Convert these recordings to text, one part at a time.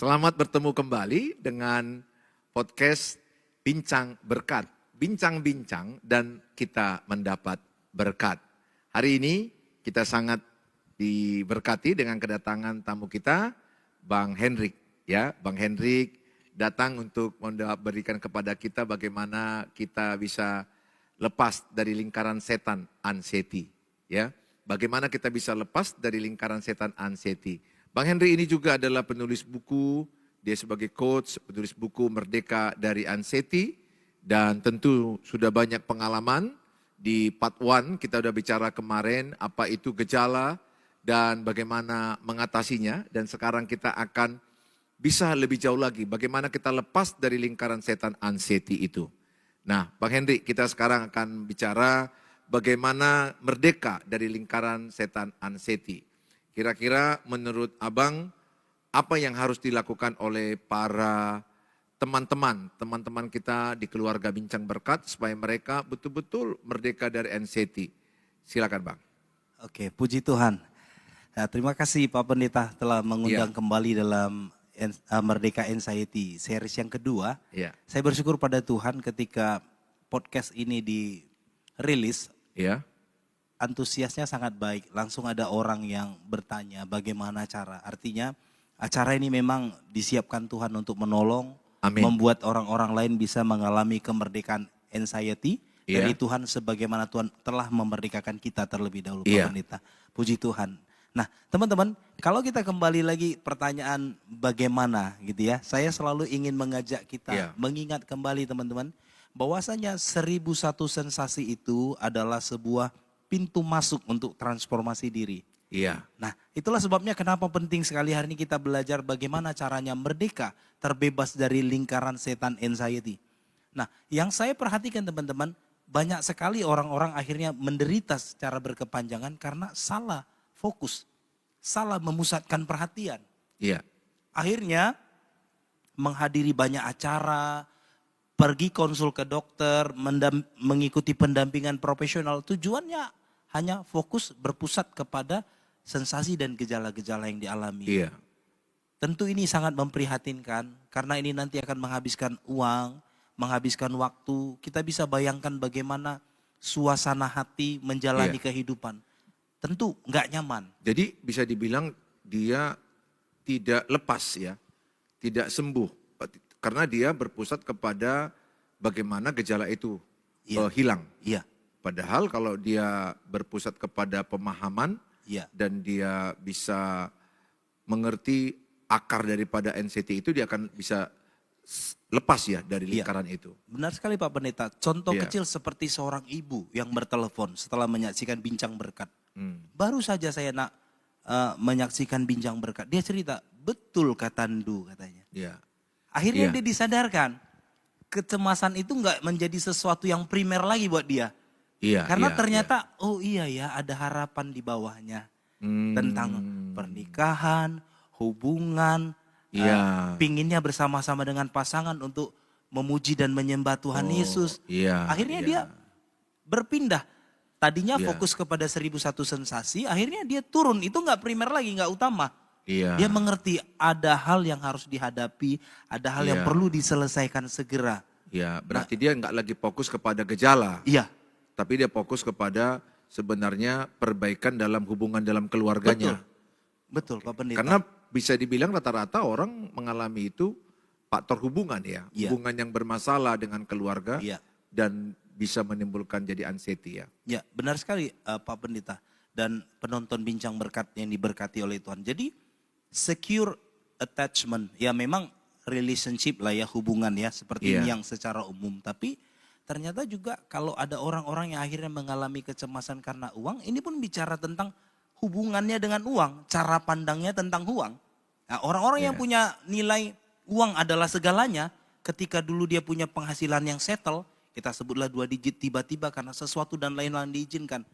Selamat bertemu kembali dengan podcast Bincang Berkat. Bincang-bincang dan kita mendapat berkat. Hari ini kita sangat diberkati dengan kedatangan tamu kita, Bang Hendrik. Ya, Bang Hendrik datang untuk memberikan kepada kita bagaimana kita bisa lepas dari lingkaran setan anxiety. Ya, bagaimana kita bisa lepas dari lingkaran setan anxiety. Bang Hendrik ini juga adalah penulis buku, dia sebagai coach, penulis buku Merdeka dari Anxiety, dan tentu sudah banyak pengalaman. Di part 1 kita sudah bicara kemarin apa itu gejala dan bagaimana mengatasinya, dan sekarang kita akan bisa lebih jauh lagi bagaimana kita lepas dari lingkaran setan anxiety itu. Nah, Bang Hendrik, kita sekarang akan bicara bagaimana merdeka dari lingkaran setan anxiety. Kira-kira menurut Abang, apa yang harus dilakukan oleh para teman-teman kita di keluarga Bincang Berkat supaya mereka betul-betul merdeka dari anxiety? Silakan Bang. Oke, puji Tuhan. Nah, terima kasih Pak Pendeta telah mengundang kembali dalam Merdeka Anxiety series yang kedua. Saya bersyukur pada Tuhan ketika podcast ini dirilis. Antusiasnya sangat baik. Langsung ada orang yang bertanya bagaimana cara. Artinya acara ini memang disiapkan Tuhan untuk menolong. Amin. Membuat orang-orang lain bisa mengalami kemerdekaan anxiety dari Tuhan sebagaimana Tuhan telah memerdekakan kita terlebih dahulu, Pak Pendeta. Puji Tuhan. Nah, teman-teman, kalau kita kembali lagi pertanyaan bagaimana gitu ya. Saya selalu ingin mengajak kita mengingat kembali teman-teman bahwasanya 1001 sensasi itu adalah sebuah pintu masuk untuk transformasi diri. Nah, itulah sebabnya kenapa penting sekali hari ini kita belajar bagaimana caranya merdeka, terbebas dari lingkaran setan anxiety. Nah, yang saya perhatikan teman-teman, banyak sekali orang-orang akhirnya menderita secara berkepanjangan karena salah fokus, salah memusatkan perhatian. Akhirnya menghadiri banyak acara, pergi konsul ke dokter, mengikuti pendampingan profesional, tujuannya hanya fokus berpusat kepada sensasi dan gejala-gejala yang dialami. Tentu ini sangat memprihatinkan karena ini nanti akan menghabiskan uang, menghabiskan waktu. Kita bisa bayangkan bagaimana suasana hati menjalani kehidupan. Tentu nggak nyaman. Jadi bisa dibilang dia tidak lepas ya, tidak sembuh. Karena dia berpusat kepada bagaimana gejala itu hilang. Padahal kalau dia berpusat kepada pemahaman dan dia bisa mengerti akar daripada anxiety itu, dia akan bisa lepas ya dari lingkaran itu. Benar sekali Pak Pendeta. Contoh kecil seperti seorang ibu yang bertelepon setelah menyaksikan Bincang Berkat. Baru saja saya menyaksikan Bincang Berkat. Dia cerita, betul kata Ndu katanya. Akhirnya dia disadarkan, kecemasan itu nggak menjadi sesuatu yang primer lagi buat dia. Karena ternyata, oh iya ya ada harapan di bawahnya. Tentang pernikahan, hubungan, pinginnya bersama-sama dengan pasangan untuk memuji dan menyembah Tuhan Yesus. Akhirnya dia berpindah. Tadinya fokus kepada 1001 sensasi, akhirnya dia turun. Itu nggak primer lagi, nggak utama. Dia mengerti ada hal yang harus dihadapi, ada hal yang perlu diselesaikan segera. Berarti dia nggak lagi fokus kepada gejala. Tapi dia fokus kepada sebenarnya perbaikan dalam hubungan dalam keluarganya. Betul Pak Pendeta. Karena bisa dibilang rata-rata orang mengalami itu faktor hubungan ya. Hubungan yang bermasalah dengan keluarga dan bisa menimbulkan jadi anxiety ya. Ya benar sekali Pak Pendeta. Dan penonton Bincang Berkat yang diberkati oleh Tuhan. Jadi secure attachment, ya memang relationship lah ya, hubungan ya seperti ini yang secara umum. Tapi ternyata juga kalau ada orang-orang yang akhirnya mengalami kecemasan karena uang, ini pun bicara tentang hubungannya dengan uang, cara pandangnya tentang uang. Nah, orang-orang yang punya nilai uang adalah segalanya, ketika dulu dia punya penghasilan yang settle, kita sebutlah 2 digit, tiba-tiba karena sesuatu dan lain-lain diizinkan,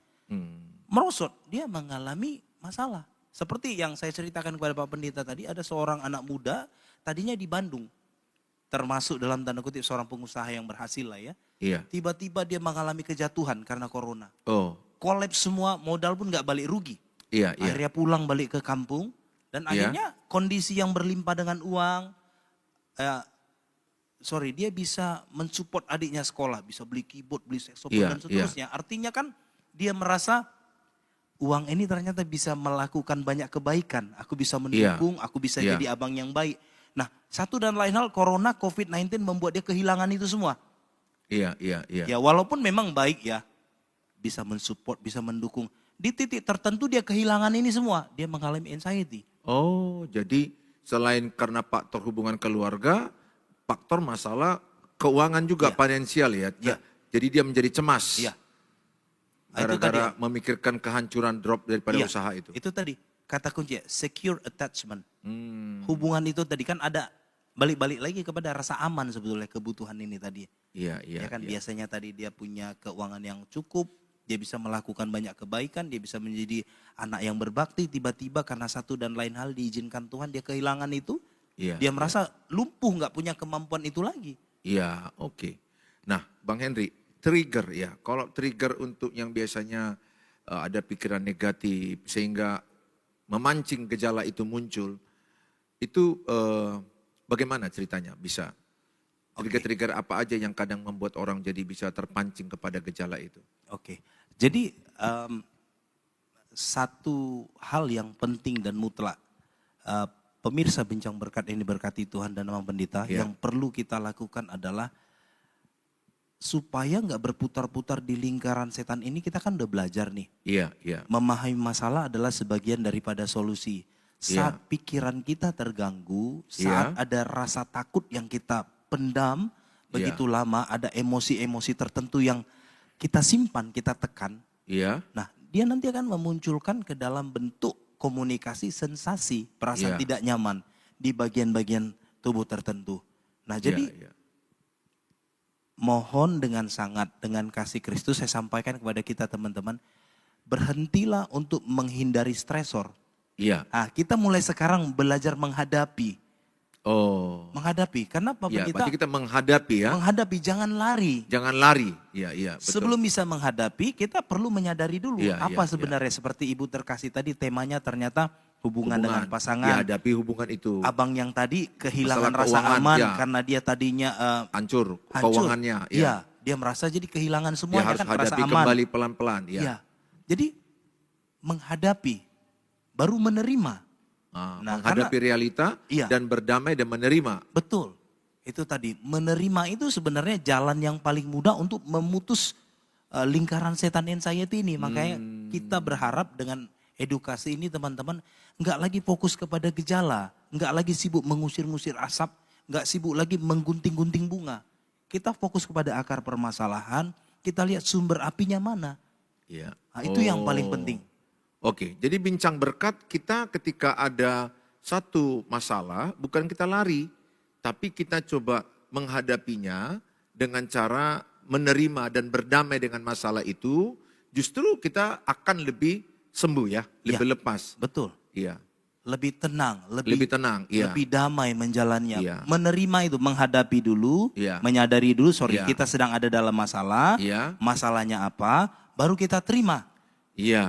merosot, dia mengalami masalah. Seperti yang saya ceritakan kepada Pak Pendeta tadi, ada seorang anak muda tadinya di Bandung. Termasuk dalam tanda kutip seorang pengusaha yang berhasil lah ya. Tiba-tiba dia mengalami kejatuhan karena corona. Kolaps semua, modal pun gak balik rugi. Akhirnya pulang balik ke kampung Dan akhirnya kondisi yang berlimpah dengan uang, dia bisa mensupport adiknya sekolah, bisa beli keyboard, beli saxophone dan seterusnya. Artinya kan dia merasa uang ini ternyata bisa melakukan banyak kebaikan. Aku bisa mendukung, aku bisa jadi abang yang baik. Nah, satu dan lain hal, corona, COVID-19 membuat dia kehilangan itu semua. Ya walaupun memang baik ya, bisa mensupport, bisa mendukung. Di titik tertentu dia kehilangan ini semua, dia mengalami anxiety. Oh, jadi selain karena faktor hubungan keluarga, faktor masalah keuangan juga finansial ya. Jadi dia menjadi cemas. Iya. Gara-gara memikirkan kehancuran drop daripada usaha itu. Itu tadi kata kunci, secure attachment. Hubungan itu tadi kan ada balik-balik lagi kepada rasa aman sebetulnya kebutuhan ini tadi. Iya. Biasanya tadi dia punya keuangan yang cukup, dia bisa melakukan banyak kebaikan, dia bisa menjadi anak yang berbakti, tiba-tiba karena satu dan lain hal diizinkan Tuhan dia kehilangan itu, dia merasa lumpuh, nggak punya kemampuan itu lagi. Iya, oke. Nah, Bang Henry, trigger ya, kalau trigger untuk yang biasanya ada pikiran negatif sehingga memancing gejala itu muncul, itu bagaimana ceritanya bisa? Trigger-trigger apa aja yang kadang membuat orang jadi bisa terpancing kepada gejala itu? Oke. Jadi satu hal yang penting dan mutlak, pemirsa Bincang Berkat ini berkati Tuhan dan Mama Pendeta, yang perlu kita lakukan adalah supaya nggak berputar-putar di lingkaran setan ini. Kita kan udah belajar nih. Iya. Memahami masalah adalah sebagian daripada solusi. Saat pikiran kita terganggu, saat ada rasa takut yang kita pendam begitu lama, ada emosi-emosi tertentu yang kita simpan, kita tekan. Nah, dia nanti akan memunculkan ke dalam bentuk komunikasi sensasi, perasaan tidak nyaman di bagian-bagian tubuh tertentu. Nah, jadi mohon dengan sangat, dengan kasih Kristus saya sampaikan kepada kita teman-teman, berhentilah untuk menghindari stresor. Nah, kita mulai sekarang belajar menghadapi. Menghadapi, karena Bapak berarti kita menghadapi ya. Menghadapi, jangan lari. Jangan lari, iya betul. Sebelum bisa menghadapi, kita perlu menyadari dulu apa sebenarnya seperti Ibu terkasih tadi temanya ternyata hubungan dengan pasangan. Dihadapi hubungan itu. Abang yang tadi kehilangan rasa aman karena dia tadinya hancur keuangannya. Iya, dia merasa jadi kehilangan semuanya, dia harus kan rasa hadapi aman. Kembali pelan-pelan. Jadi menghadapi, baru menerima. Menghadapi realita dan berdamai dan menerima. Betul, itu tadi menerima itu sebenarnya jalan yang paling mudah untuk memutus lingkaran setan anxiety ini. Makanya kita berharap dengan edukasi ini teman-teman nggak lagi fokus kepada gejala, nggak lagi sibuk mengusir-ngusir asap, nggak sibuk lagi menggunting-gunting bunga. Kita fokus kepada akar permasalahan, kita lihat sumber apinya mana. Itu yang paling penting. Oke, jadi Bincang Berkat kita ketika ada satu masalah, bukan kita lari, tapi kita coba menghadapinya dengan cara menerima dan berdamai dengan masalah itu, justru kita akan lebih sembuh ya, lebih lepas. Betul. Iya. Lebih tenang, iya. Lebih damai menjalannya. Menerima itu, menghadapi dulu, menyadari dulu, kita sedang ada dalam masalah, masalahnya apa, baru kita terima.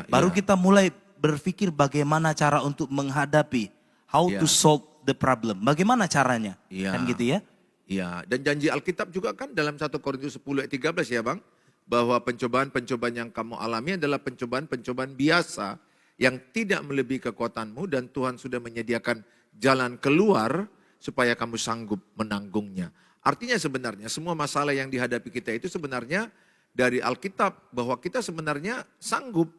Baru kita mulai berpikir bagaimana cara untuk menghadapi, how to solve the problem, bagaimana caranya, kan gitu ya. Iya, dan janji Alkitab juga kan dalam 1 Korintus 10 ayat 13 ya Bang, bahwa pencobaan-pencobaan yang kamu alami adalah pencobaan-pencobaan biasa yang tidak melebihi kekuatanmu dan Tuhan sudah menyediakan jalan keluar supaya kamu sanggup menanggungnya. Artinya sebenarnya semua masalah yang dihadapi kita itu sebenarnya dari Alkitab, bahwa kita sebenarnya sanggup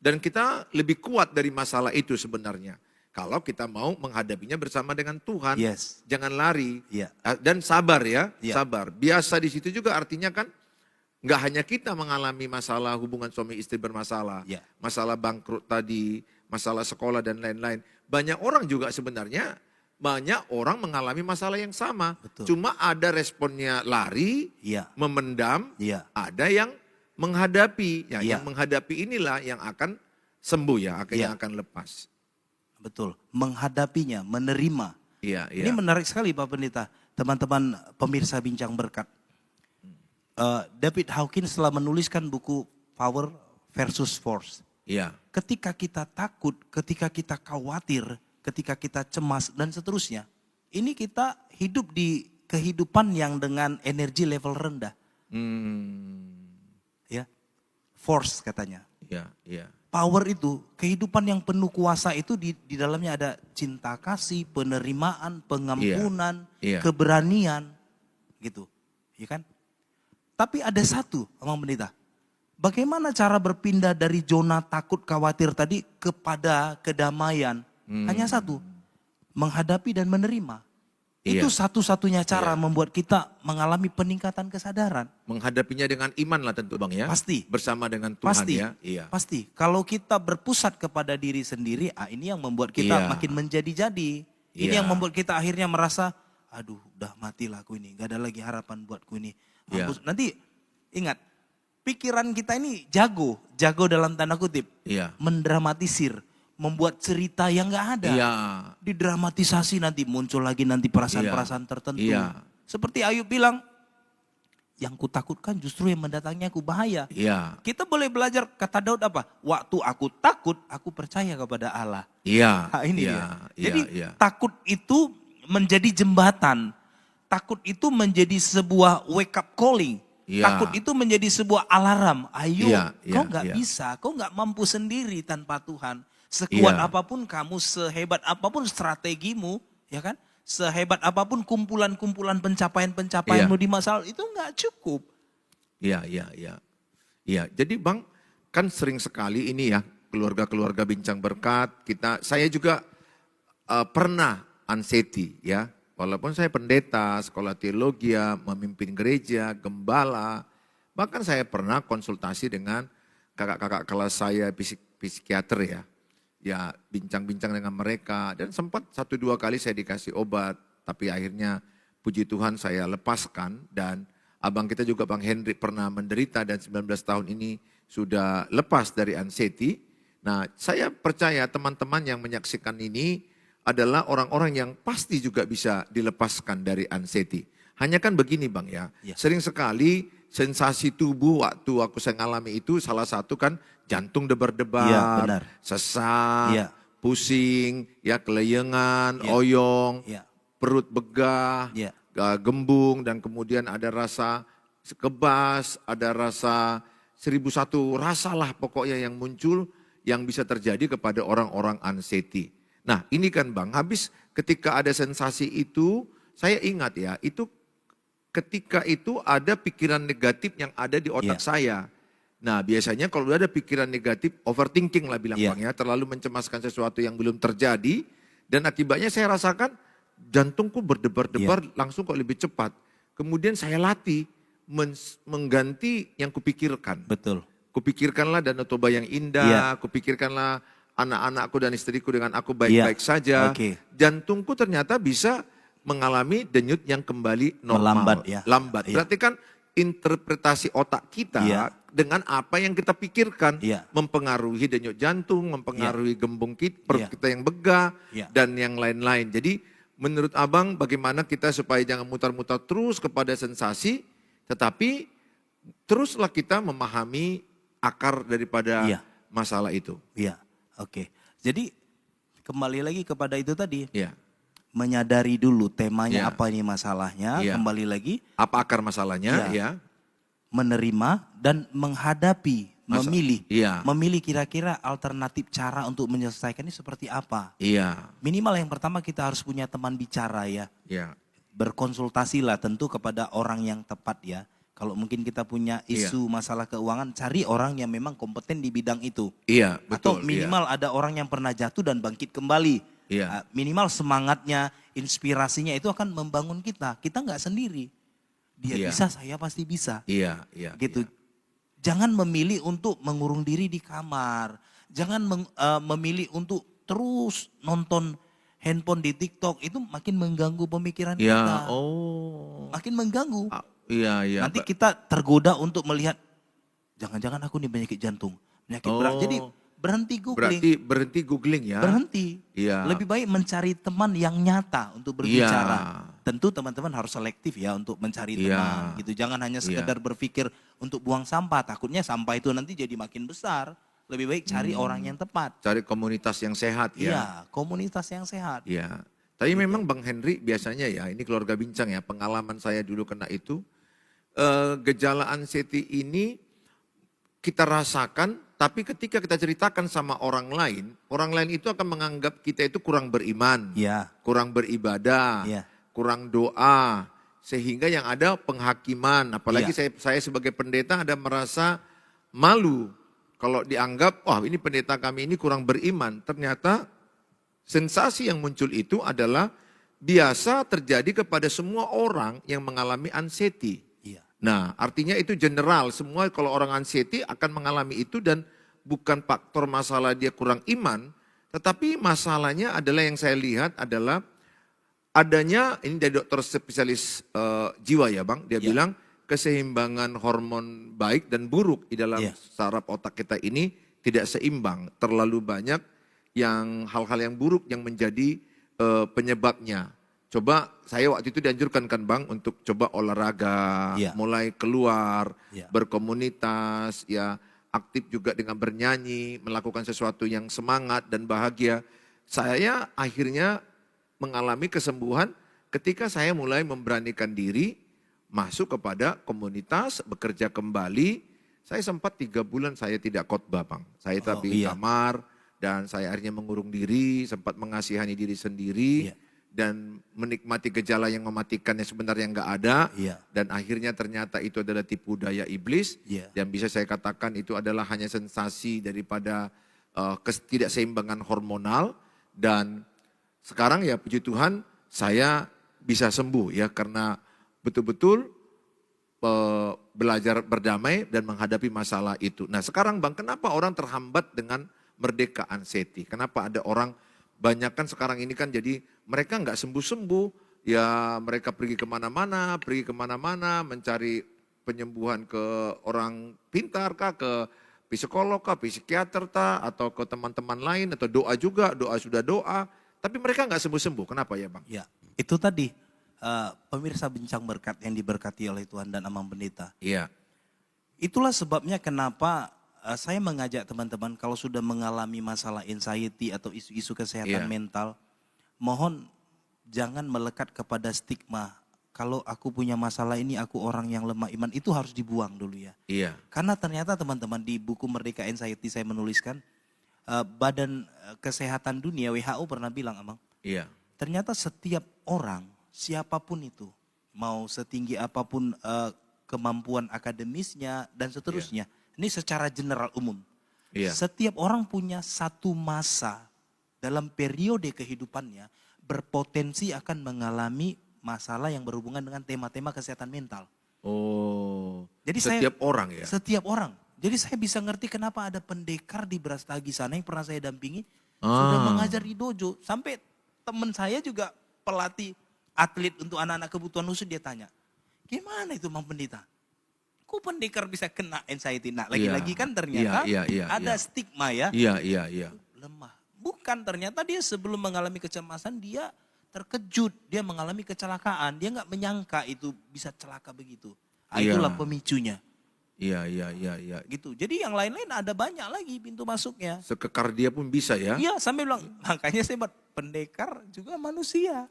dan kita lebih kuat dari masalah itu sebenarnya. Kalau kita mau menghadapinya bersama dengan Tuhan, jangan lari dan sabar ya, sabar. Biasa di situ juga artinya kan nggak hanya kita mengalami masalah hubungan suami istri bermasalah, masalah bangkrut tadi, masalah sekolah dan lain-lain. Banyak orang juga sebenarnya, banyak orang mengalami masalah yang sama. Betul. Cuma ada responnya lari, memendam, ada yang menghadapi. Yang menghadapi inilah yang akan sembuh ya, yang akan lepas. Betul, menghadapinya, menerima. Ini menarik sekali Pak Pendeta, teman-teman pemirsa Bincang Berkat. David Hawkins telah menuliskan buku Power versus Force. Ketika kita takut, ketika kita khawatir, ketika kita cemas dan seterusnya. Ini kita hidup di kehidupan yang dengan energi level rendah. Ya, force katanya. Ya, ya. Power itu, kehidupan yang penuh kuasa itu di dalamnya ada cinta kasih, penerimaan, pengampunan, keberanian, gitu, ya kan? Tapi ada satu, Abang Pendeta. Bagaimana cara berpindah dari zona takut khawatir tadi kepada kedamaian? Hanya satu, menghadapi dan menerima. Itu satu-satunya cara membuat kita mengalami peningkatan kesadaran. Menghadapinya dengan iman lah tentu Bang ya. Pasti. Bersama dengan Tuhan Pasti, ya. Iya. Pasti. Kalau kita berpusat kepada diri sendiri, ini yang membuat kita makin menjadi-jadi. Ini yang membuat kita akhirnya merasa, aduh udah matilah aku ini, gak ada lagi harapan buatku ini. Nanti ingat, pikiran kita ini jago dalam tanda kutip, mendramatisir, membuat cerita yang gak ada. Didramatisasi nanti muncul lagi nanti perasaan-perasaan tertentu. Seperti Ayub bilang, yang kutakutkan justru yang mendatangi aku bahaya. Kita boleh belajar kata Daud apa? Waktu aku takut, aku percaya kepada Allah. Ini dia. Jadi takut itu menjadi jembatan. Takut itu menjadi sebuah wake up calling. Takut itu menjadi sebuah alarm. Ayo, kau gak bisa, kau gak mampu sendiri tanpa Tuhan. Sekuat apapun kamu, sehebat apapun strategimu, ya kan? Sehebat apapun kumpulan-kumpulan pencapaian-pencapaianmu di masa lalu, itu gak cukup. Iya. Jadi Bang, kan sering sekali ini ya, keluarga-keluarga Bincang Berkat, saya juga pernah anxiety ya. Walaupun saya pendeta, sekolah teologi, memimpin gereja, gembala, bahkan saya pernah konsultasi dengan kakak-kakak kelas saya psikiater ya. Ya bincang-bincang dengan mereka dan sempat 1-2 kali saya dikasih obat. Tapi akhirnya puji Tuhan saya lepaskan dan abang kita juga Bang Henry pernah menderita dan 19 tahun ini sudah lepas dari anxiety. Nah saya percaya teman-teman yang menyaksikan ini adalah orang-orang yang pasti juga bisa dilepaskan dari anxiety. Hanya kan begini Bang ya, sering sekali sensasi tubuh waktu saya ngalami itu salah satu kan jantung debar-debar, sesak, pusing, ya keleyengan, oyong, perut begah, gembung dan kemudian ada rasa kebas, ada rasa 1001 rasalah pokoknya yang muncul yang bisa terjadi kepada orang-orang anxiety. Nah ini kan Bang, habis ketika ada sensasi itu, saya ingat ya, itu ketika itu ada pikiran negatif yang ada di otak saya. Nah biasanya kalau ada pikiran negatif, overthinking lah bilang Bang ya, terlalu mencemaskan sesuatu yang belum terjadi. Dan akibatnya saya rasakan jantungku berdebar-debar langsung kok lebih cepat. Kemudian saya latih mengganti yang kupikirkan. Betul. Kupikirkanlah Danau Toba yang indah, kupikirkanlah anak-anakku dan istriku dengan aku baik-baik saja. Jantungku ternyata bisa mengalami denyut yang kembali normal. Lambat. Berarti kan interpretasi otak kita dengan apa yang kita pikirkan mempengaruhi denyut jantung, mempengaruhi gembung kita, perut kita yang begah dan yang lain-lain. Jadi menurut Abang bagaimana kita supaya jangan mutar-mutar terus kepada sensasi, tetapi teruslah kita memahami akar daripada masalah itu. Oke. Jadi kembali lagi kepada itu tadi. Menyadari dulu temanya apa ini masalahnya, kembali lagi. Apa akar masalahnya, menerima dan menghadapi, memilih kira-kira alternatif cara untuk menyelesaikan ini seperti apa. Minimal yang pertama kita harus punya teman bicara ya. Berkonsultasilah tentu kepada orang yang tepat ya. Kalau mungkin kita punya isu masalah keuangan, cari orang yang memang kompeten di bidang itu. Betul. Atau minimal ada orang yang pernah jatuh dan bangkit kembali. Minimal semangatnya, inspirasinya itu akan membangun kita. Kita nggak sendiri. Dia bisa, saya pasti bisa. Gitu. Jangan memilih untuk mengurung diri di kamar. Jangan memilih untuk terus nonton handphone di TikTok. Itu makin mengganggu pemikiran kita. Makin mengganggu. Nanti kita tergoda untuk melihat, jangan-jangan aku nih penyakit jantung, penyakit berat. Jadi berhenti googling. Berhenti googling ya. Berhenti. Lebih baik mencari teman yang nyata untuk berbicara. Tentu teman-teman harus selektif ya untuk mencari teman. Gitu. Jangan hanya sekedar berpikir untuk buang sampah. Takutnya sampah itu nanti jadi makin besar. lebih baik cari orang yang tepat. Cari komunitas yang sehat ya. Iya, komunitas yang sehat. Iya. Tapi memang Bang Henry biasanya ya, ini keluarga bincang ya, pengalaman saya dulu kena itu, gejala anxiety ini kita rasakan, tapi ketika kita ceritakan sama orang lain itu akan menganggap kita itu kurang beriman, kurang beribadah, kurang doa, sehingga yang ada penghakiman. Apalagi saya sebagai pendeta ada merasa malu kalau dianggap, wah ini pendeta kami ini kurang beriman. Ternyata sensasi yang muncul itu adalah biasa terjadi kepada semua orang yang mengalami anxiety. Nah, artinya itu general, semua kalau orang anxiety akan mengalami itu dan bukan faktor masalah dia kurang iman, tetapi masalahnya adalah yang saya lihat adalah adanya, ini dari dokter spesialis jiwa ya Bang, dia bilang keseimbangan hormon baik dan buruk di dalam saraf otak kita ini tidak seimbang, terlalu banyak yang hal-hal yang buruk yang menjadi penyebabnya. Coba saya waktu itu dianjurkan kan Bang untuk coba olahraga, mulai keluar, berkomunitas, ya aktif juga dengan bernyanyi, melakukan sesuatu yang semangat dan bahagia. Saya akhirnya mengalami kesembuhan ketika saya mulai memberanikan diri masuk kepada komunitas, bekerja kembali. Saya sempat 3 bulan saya tidak khotbah Bang. Saya tetap di kamar dan saya akhirnya mengurung diri, sempat mengasihani diri sendiri. Dan menikmati gejala yang mematikannya sebenarnya nggak ada, dan akhirnya ternyata itu adalah tipu daya iblis, dan bisa saya katakan itu adalah hanya sensasi daripada ketidakseimbangan hormonal, dan sekarang ya puji Tuhan saya bisa sembuh ya karena betul-betul belajar berdamai dan menghadapi masalah itu. Nah sekarang Bang, kenapa orang terhambat dengan merdeka anxiety? Kenapa ada orang banyak kan sekarang ini kan jadi mereka nggak sembuh-sembuh, ya mereka pergi kemana-mana mencari penyembuhan ke orang pintar kah, ke psikolog kah, psikiater kah, atau ke teman-teman lain, atau doa juga, doa sudah doa, tapi mereka nggak sembuh-sembuh. Kenapa ya Bang? Ya, itu tadi pemirsa bincang berkat yang diberkati oleh Tuhan dan Amang Pendeta. Iya. Itulah sebabnya kenapa saya mengajak teman-teman kalau sudah mengalami masalah anxiety atau isu-isu kesehatan mental, mohon jangan melekat kepada stigma. Kalau aku punya masalah ini, aku orang yang lemah iman, itu harus dibuang dulu ya. Karena ternyata teman-teman di buku Merdeka Anxiety saya menuliskan, Badan Kesehatan Dunia WHO pernah bilang, Amang, ternyata setiap orang, siapapun itu, mau setinggi apapun kemampuan akademisnya dan seterusnya, ini secara general umum. Setiap orang punya satu masa dalam periode kehidupannya berpotensi akan mengalami masalah yang berhubungan dengan tema-tema kesehatan mental. Oh, jadi setiap orang ya? Setiap orang. Jadi saya bisa ngerti kenapa ada pendekar di Brastagi sana yang pernah saya dampingi, sudah mengajar di dojo. Sampai teman saya juga pelatih atlet untuk anak-anak kebutuhan khusus, dia tanya, gimana itu Mang Pendeta? Kok pendekar bisa kena anxiety? Nah lagi-lagi kan ternyata ada stigma ya. Lemah. Bukan, ternyata dia sebelum mengalami kecemasan dia terkejut. Dia mengalami kecelakaan. Dia nggak menyangka itu bisa celaka begitu. Itulah pemicunya. Gitu. Jadi yang lain-lain ada banyak lagi pintu masuknya. Sekekar dia pun bisa ya. Iya, sampai bilang, makanya saya buat pendekar juga manusia.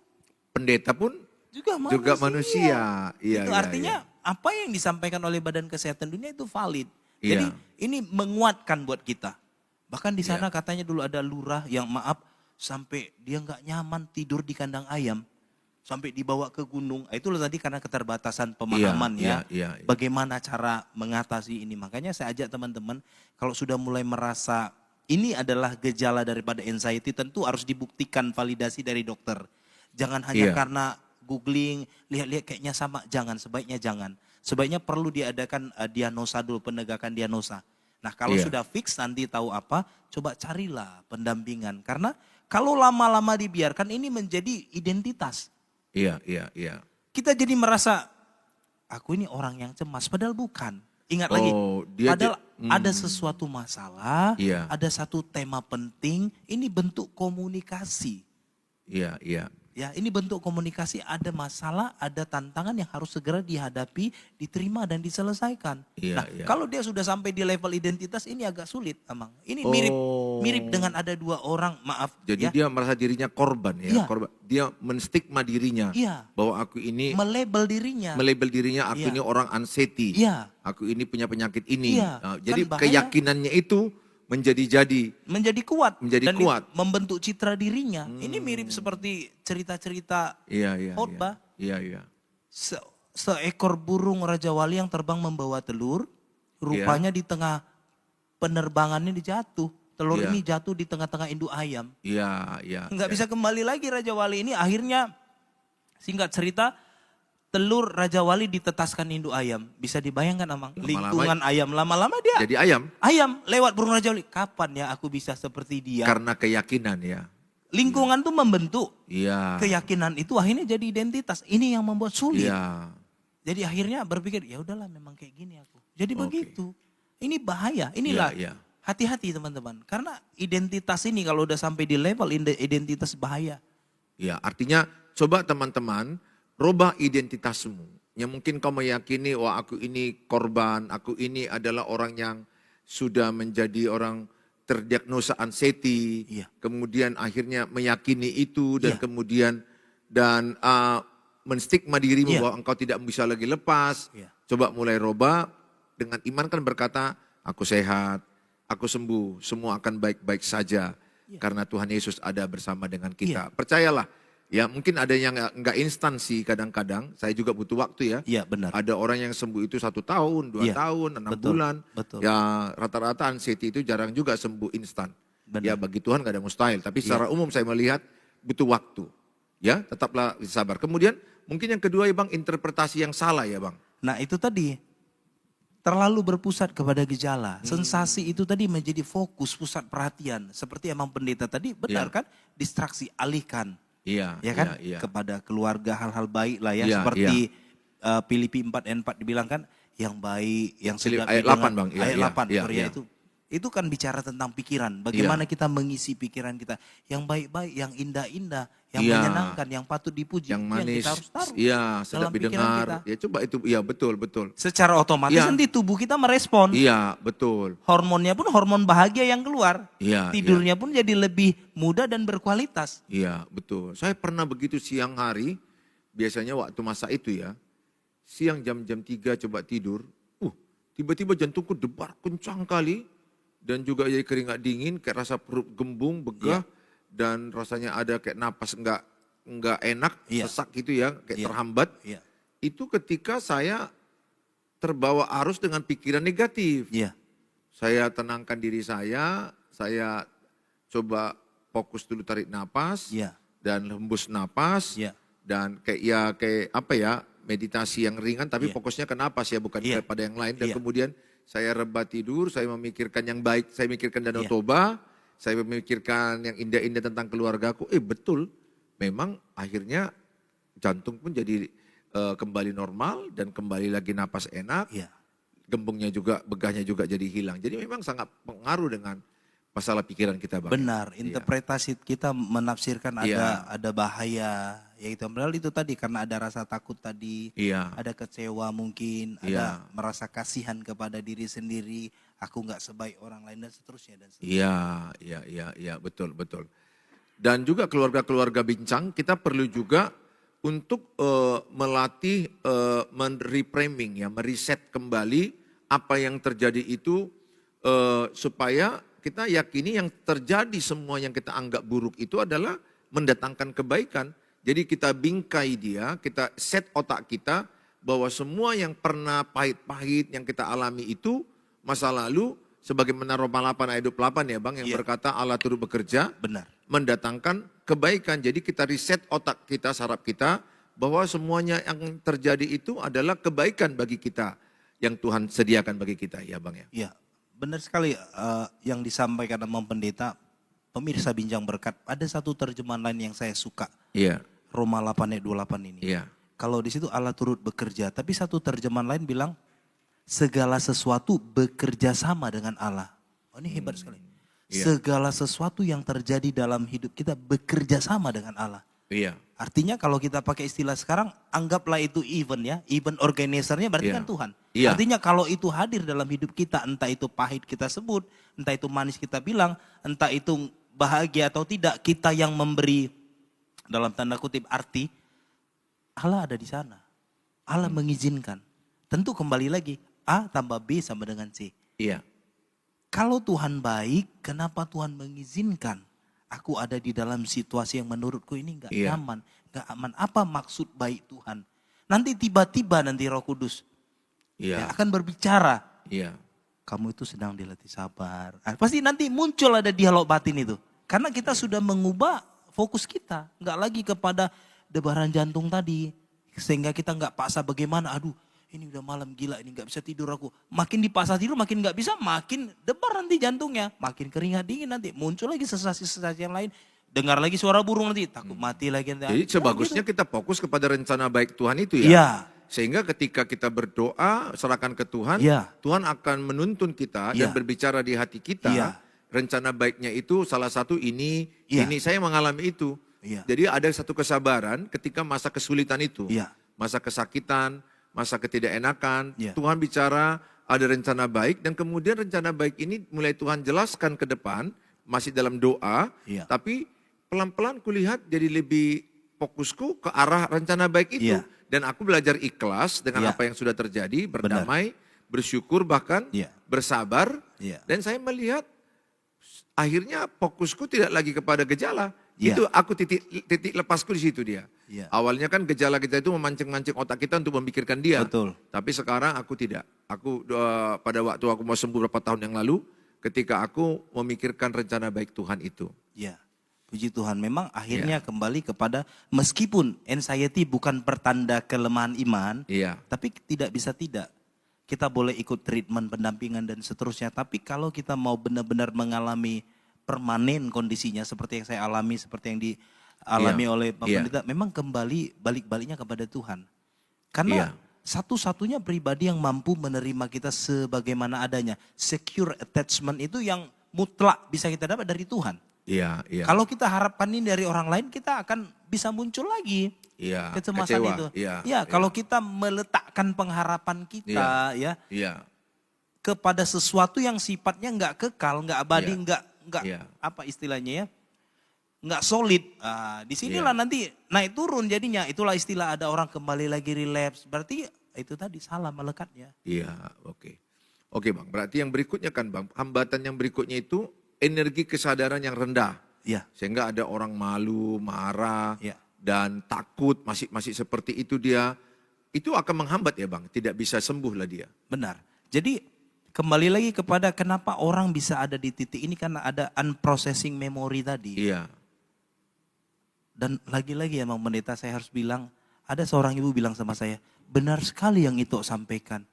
Pendeta pun juga manusia. Itu artinya apa yang disampaikan oleh Badan Kesehatan Dunia itu valid. Jadi ini menguatkan buat kita. Bahkan di sana katanya dulu ada lurah yang sampai dia nggak nyaman tidur di kandang ayam. Sampai dibawa ke gunung. Itulah tadi karena keterbatasan pemahaman bagaimana cara mengatasi ini. Makanya saya ajak teman-teman kalau sudah mulai merasa ini adalah gejala daripada anxiety, tentu harus dibuktikan validasi dari dokter. Jangan hanya karena googling, lihat-lihat kayaknya sama, sebaiknya jangan. Sebaiknya perlu diadakan diagnosa dulu, penegakan diagnosa. Nah kalau sudah fix nanti tahu apa, coba carilah pendampingan. Karena kalau lama-lama dibiarkan ini menjadi identitas. Kita jadi merasa, aku ini orang yang cemas, padahal bukan. Ingat lagi, padahal ada sesuatu masalah, ada satu tema penting, ini bentuk komunikasi. Ya, ini bentuk komunikasi, ada masalah, ada tantangan yang harus segera dihadapi, diterima dan diselesaikan. Iya, Nah, iya. kalau dia sudah sampai di level identitas ini agak sulit, Amang. Ini mirip dengan ada dua orang, maaf Jadi ya. dia merasa dirinya korban ya, Iya. korban. Dia menstigma dirinya Iya. bahwa aku ini Melabel dirinya. aku Iya. ini orang anxiety. Iya. Aku ini punya penyakit ini. Iya, Jadi kan bahaya. keyakinannya itu menjadi kuat dan kuat. membentuk citra dirinya. Ini mirip seperti cerita-cerita Iya. khotbah. Iya. Seekor burung Raja Wali yang terbang membawa telur, rupanya di tengah penerbangannya dijatuh. Telur Iya. ini jatuh di tengah-tengah induk ayam. Iya. Nggak bisa kembali lagi Raja Wali ini. Akhirnya singkat cerita, telur Raja Wali ditetaskan induk ayam. Bisa dibayangkan Amang? Lingkungan ayam lama-lama dia. Jadi ayam. Ayam lewat burung Raja Wali. Kapan ya aku bisa seperti dia? Karena keyakinan ya. Lingkungan tuh membentuk. Iya. Keyakinan itu akhirnya jadi identitas. Ini yang membuat sulit. Iya. Jadi akhirnya berpikir, ya udahlah memang kayak gini aku. Jadi begitu. Ini bahaya. Inilah Iya. hati-hati teman-teman. Karena identitas ini kalau udah sampai di level identitas bahaya. Ya, artinya coba teman-teman rubah identitasmu. Yang mungkin kau meyakini, wah aku ini korban, aku ini adalah orang yang sudah menjadi orang terdiagnosa anxiety. Iya. Kemudian akhirnya meyakini itu dan Iya. kemudian menstigma dirimu Iya. bahwa engkau tidak bisa lagi lepas. Iya. Coba mulai rubah dengan iman kan berkata, aku sehat, aku sembuh, semua akan baik-baik saja. Karena Tuhan Yesus ada bersama dengan kita. Percayalah, ya mungkin ada yang enggak instan sih kadang-kadang. Saya juga butuh waktu ya. Iya benar. Ada orang yang sembuh itu 1 tahun, 2 Iya, tahun, 6 betul, bulan. betul. Ya rata-rata anxiety itu jarang juga sembuh instan. Benar. Ya bagi Tuhan gak ada mustahil. Tapi secara umum saya melihat butuh waktu. Ya tetaplah sabar. Kemudian mungkin yang kedua ya Bang, interpretasi yang salah ya Bang. Nah itu tadi, terlalu berpusat kepada gejala. Sensasi itu tadi menjadi fokus, pusat perhatian. Seperti emang pendeta tadi, benar kan? Distraksi, alihkan. Iya. Ya kan? Iya. Kepada keluarga hal-hal baik lah ya. Iya, Seperti Filipi 4 ayat 4 dibilang kan, yang baik, yang Filipi sedap ayat didengar. 8 Bang. Iya, Ayat iya, 8, iya, sorry iya. ya, itu kan bicara tentang pikiran. Bagaimana kita mengisi pikiran kita. Yang baik-baik, yang indah-indah, yang Iya. menyenangkan, yang patut dipuji. Yang Itu manis, kita harus taruh iya sedap dalam pikiran didengar. kita. Ya coba itu, iya betul. Secara otomatis Iya. nanti tubuh kita merespon. Iya betul. Hormonnya pun hormon bahagia yang keluar. Iya. Tidurnya pun jadi lebih mudah dan berkualitas. Iya betul. Saya pernah begitu siang hari, biasanya waktu masa itu ya, siang jam 3 coba tidur, tiba-tiba jantungku debar kencang kali, dan juga jadi keringat dingin, kayak rasa perut gembung, begah, dan rasanya ada kayak napas enggak enak, sesak gitu ya, kayak terhambat. Iya. Itu ketika saya terbawa arus dengan pikiran negatif. Iya. Saya tenangkan diri saya coba fokus dulu tarik napas, Iya. dan hembus napas, Iya. dan kayak meditasi yang ringan, tapi fokusnya ke napas ya, bukan kepada yang lain. Dan kemudian saya rebah tidur, saya memikirkan yang baik, saya memikirkan Danau Toba, saya memikirkan yang indah-indah tentang keluargaku. Betul, memang akhirnya jantung pun jadi kembali normal dan kembali lagi napas enak. Iya. Gembungnya juga, begahnya juga jadi hilang. Jadi memang sangat pengaruh dengan masalah pikiran kita Bang. Benar, interpretasi kita menafsirkan ada bahaya. Ya itu padahal itu tadi karena ada rasa takut tadi, ada kecewa mungkin, ada merasa kasihan kepada diri sendiri, aku nggak sebaik orang lain dan seterusnya. Iya, betul. Dan juga keluarga-keluarga bincang, kita perlu juga untuk melatih reframing ya, mereset kembali apa yang terjadi itu supaya kita yakini yang terjadi semua yang kita anggap buruk itu adalah mendatangkan kebaikan. Jadi kita bingkai dia, kita set otak kita bahwa semua yang pernah pahit-pahit yang kita alami itu masa lalu, sebagaimana Roma 8 ayat 28 ya Bang, yang berkata Allah turut bekerja, benar, mendatangkan kebaikan. Jadi kita reset otak kita, saraf kita, bahwa semuanya yang terjadi itu adalah kebaikan bagi kita, yang Tuhan sediakan bagi kita ya Bang ya. Iya, benar sekali yang disampaikan sama pendeta. Pemirsa Bincang Berkat, ada satu terjemahan lain yang saya suka. Iya. Roma 8 ayat 28 ini. Iya. Kalau di situ Allah turut bekerja, tapi satu terjemahan lain bilang segala sesuatu bekerja sama dengan Allah. Oh, ini hebat sekali. Iya. Segala sesuatu yang terjadi dalam hidup kita bekerja sama dengan Allah. Iya. Artinya kalau kita pakai istilah sekarang, anggaplah itu event ya. Event organizer-nya berarti Iya. kan Tuhan. Iya. Artinya kalau itu hadir dalam hidup kita, entah itu pahit kita sebut, entah itu manis kita bilang, entah itu bahagia atau tidak, kita yang memberi dalam tanda kutip arti, Allah ada di sana. Allah mengizinkan. Tentu kembali lagi, A tambah B sama dengan C. Iya. Kalau Tuhan baik, kenapa Tuhan mengizinkan aku ada di dalam situasi yang menurutku ini nggak nyaman, nggak aman? Apa maksud baik Tuhan? Nanti tiba-tiba nanti Roh Kudus akan berbicara. Iya. Kamu itu sedang dilatih sabar. Pasti nanti muncul ada dialog batin itu. Karena kita sudah mengubah fokus kita. Nggak lagi kepada debaran jantung tadi. Sehingga kita nggak paksa bagaimana, aduh ini udah malam gila ini nggak bisa tidur aku. Makin dipaksa tidur makin nggak bisa, makin debar nanti jantungnya. Makin keringat dingin nanti, muncul lagi sensasi-sensasi yang lain. Dengar lagi suara burung nanti, takut mati lagi. Jadi sebagusnya kita fokus kepada rencana baik Tuhan itu ya. Iya. Sehingga ketika kita berdoa, serahkan ke Tuhan, Tuhan akan menuntun kita dan berbicara di hati kita. Rencana baiknya itu salah satu ini saya mengalami itu. Jadi ada satu kesabaran ketika masa kesulitan itu. Masa kesakitan, masa ketidakenakan, Tuhan bicara ada rencana baik dan kemudian rencana baik ini mulai Tuhan jelaskan ke depan, masih dalam doa, tapi pelan-pelan kulihat jadi lebih fokusku ke arah rencana baik itu. Dan aku belajar ikhlas dengan apa yang sudah terjadi, berdamai, bersyukur bahkan, bersabar. Dan saya melihat akhirnya fokusku tidak lagi kepada gejala. Itu aku titik lepasku di situ dia. Awalnya kan gejala-gejala itu memancing-mancing otak kita untuk memikirkan dia. Betul. Tapi sekarang aku tidak. Aku pada waktu aku mau sembuh beberapa tahun yang lalu, ketika aku memikirkan rencana baik Tuhan itu. Ya, puji Tuhan. Memang akhirnya kembali kepada meskipun anxiety bukan pertanda kelemahan iman, tapi tidak bisa tidak. Kita boleh ikut treatment, pendampingan dan seterusnya. Tapi kalau kita mau benar-benar mengalami permanen kondisinya seperti yang saya alami, seperti yang dialami oleh Pak Pendeta, memang kembali balik-baliknya kepada Tuhan. Karena satu-satunya pribadi yang mampu menerima kita sebagaimana adanya. Secure attachment itu yang mutlak bisa kita dapat dari Tuhan. Kalau kita harapkan ini dari orang lain, kita akan bisa muncul lagi kecemasan kecewa. itu. Kalau kita meletakkan pengharapan kita kepada sesuatu yang sifatnya nggak kekal, nggak abadi, nggak apa istilahnya ya, nggak solid. Di sinilah nanti naik turun jadinya. Itulah istilah ada orang kembali lagi relapse. Berarti itu tadi salah melekatnya. Oke Bang, berarti yang berikutnya kan Bang, hambatan yang berikutnya itu energi kesadaran yang rendah. Sehingga ada orang malu, marah, dan takut, masih seperti itu dia. Itu akan menghambat ya Bang, tidak bisa sembuh lah dia. Benar. Jadi kembali lagi kepada kenapa orang bisa ada di titik ini, karena ada unprocessing memory tadi. Dan lagi-lagi ya Bang Pendeta, saya harus bilang, ada seorang ibu bilang sama saya, benar sekali yang itu sampaikan.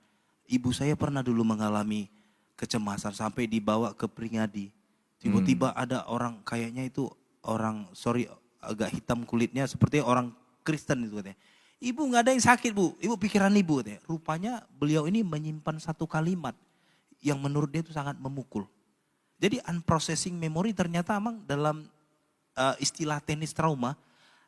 Ibu saya pernah dulu mengalami kecemasan sampai dibawa ke Pringadi. Tiba-tiba ada orang kayaknya itu orang, agak hitam kulitnya seperti orang Kristen itu katanya. Ibu nggak ada yang sakit Bu, ibu pikiran ibu katanya. Rupanya beliau ini menyimpan satu kalimat yang menurut dia itu sangat memukul. Jadi unprocessing memory ternyata emang dalam istilah teknis trauma,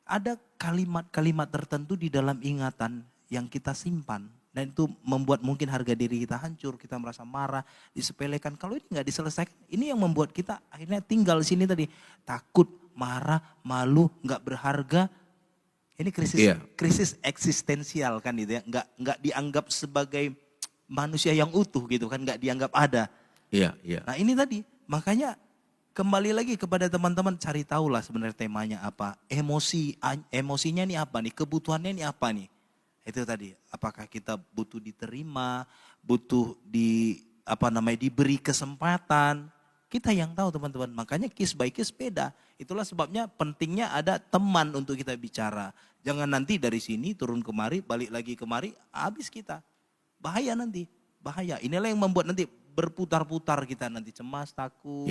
ada kalimat-kalimat tertentu di dalam ingatan yang kita simpan. Dan itu membuat mungkin harga diri kita hancur, kita merasa marah, disepelekan. Kalau ini nggak diselesaikan, ini yang membuat kita akhirnya tinggal di sini tadi. Takut, marah, malu, nggak berharga. Ini krisis eksistensial kan gitu ya. Nggak dianggap sebagai manusia yang utuh gitu kan, nggak dianggap ada. Nah ini tadi, makanya kembali lagi kepada teman-teman, cari tahu lah sebenarnya temanya apa. Emosinya ini apa nih, kebutuhannya ini apa nih. Itu tadi, apakah kita butuh diterima, butuh diberi kesempatan. Kita yang tahu teman-teman, makanya case by case beda. Itulah sebabnya pentingnya ada teman untuk kita bicara. Jangan nanti dari sini turun kemari, balik lagi kemari, habis kita. Bahaya nanti, bahaya. Inilah yang membuat nanti berputar-putar kita nanti cemas, takut.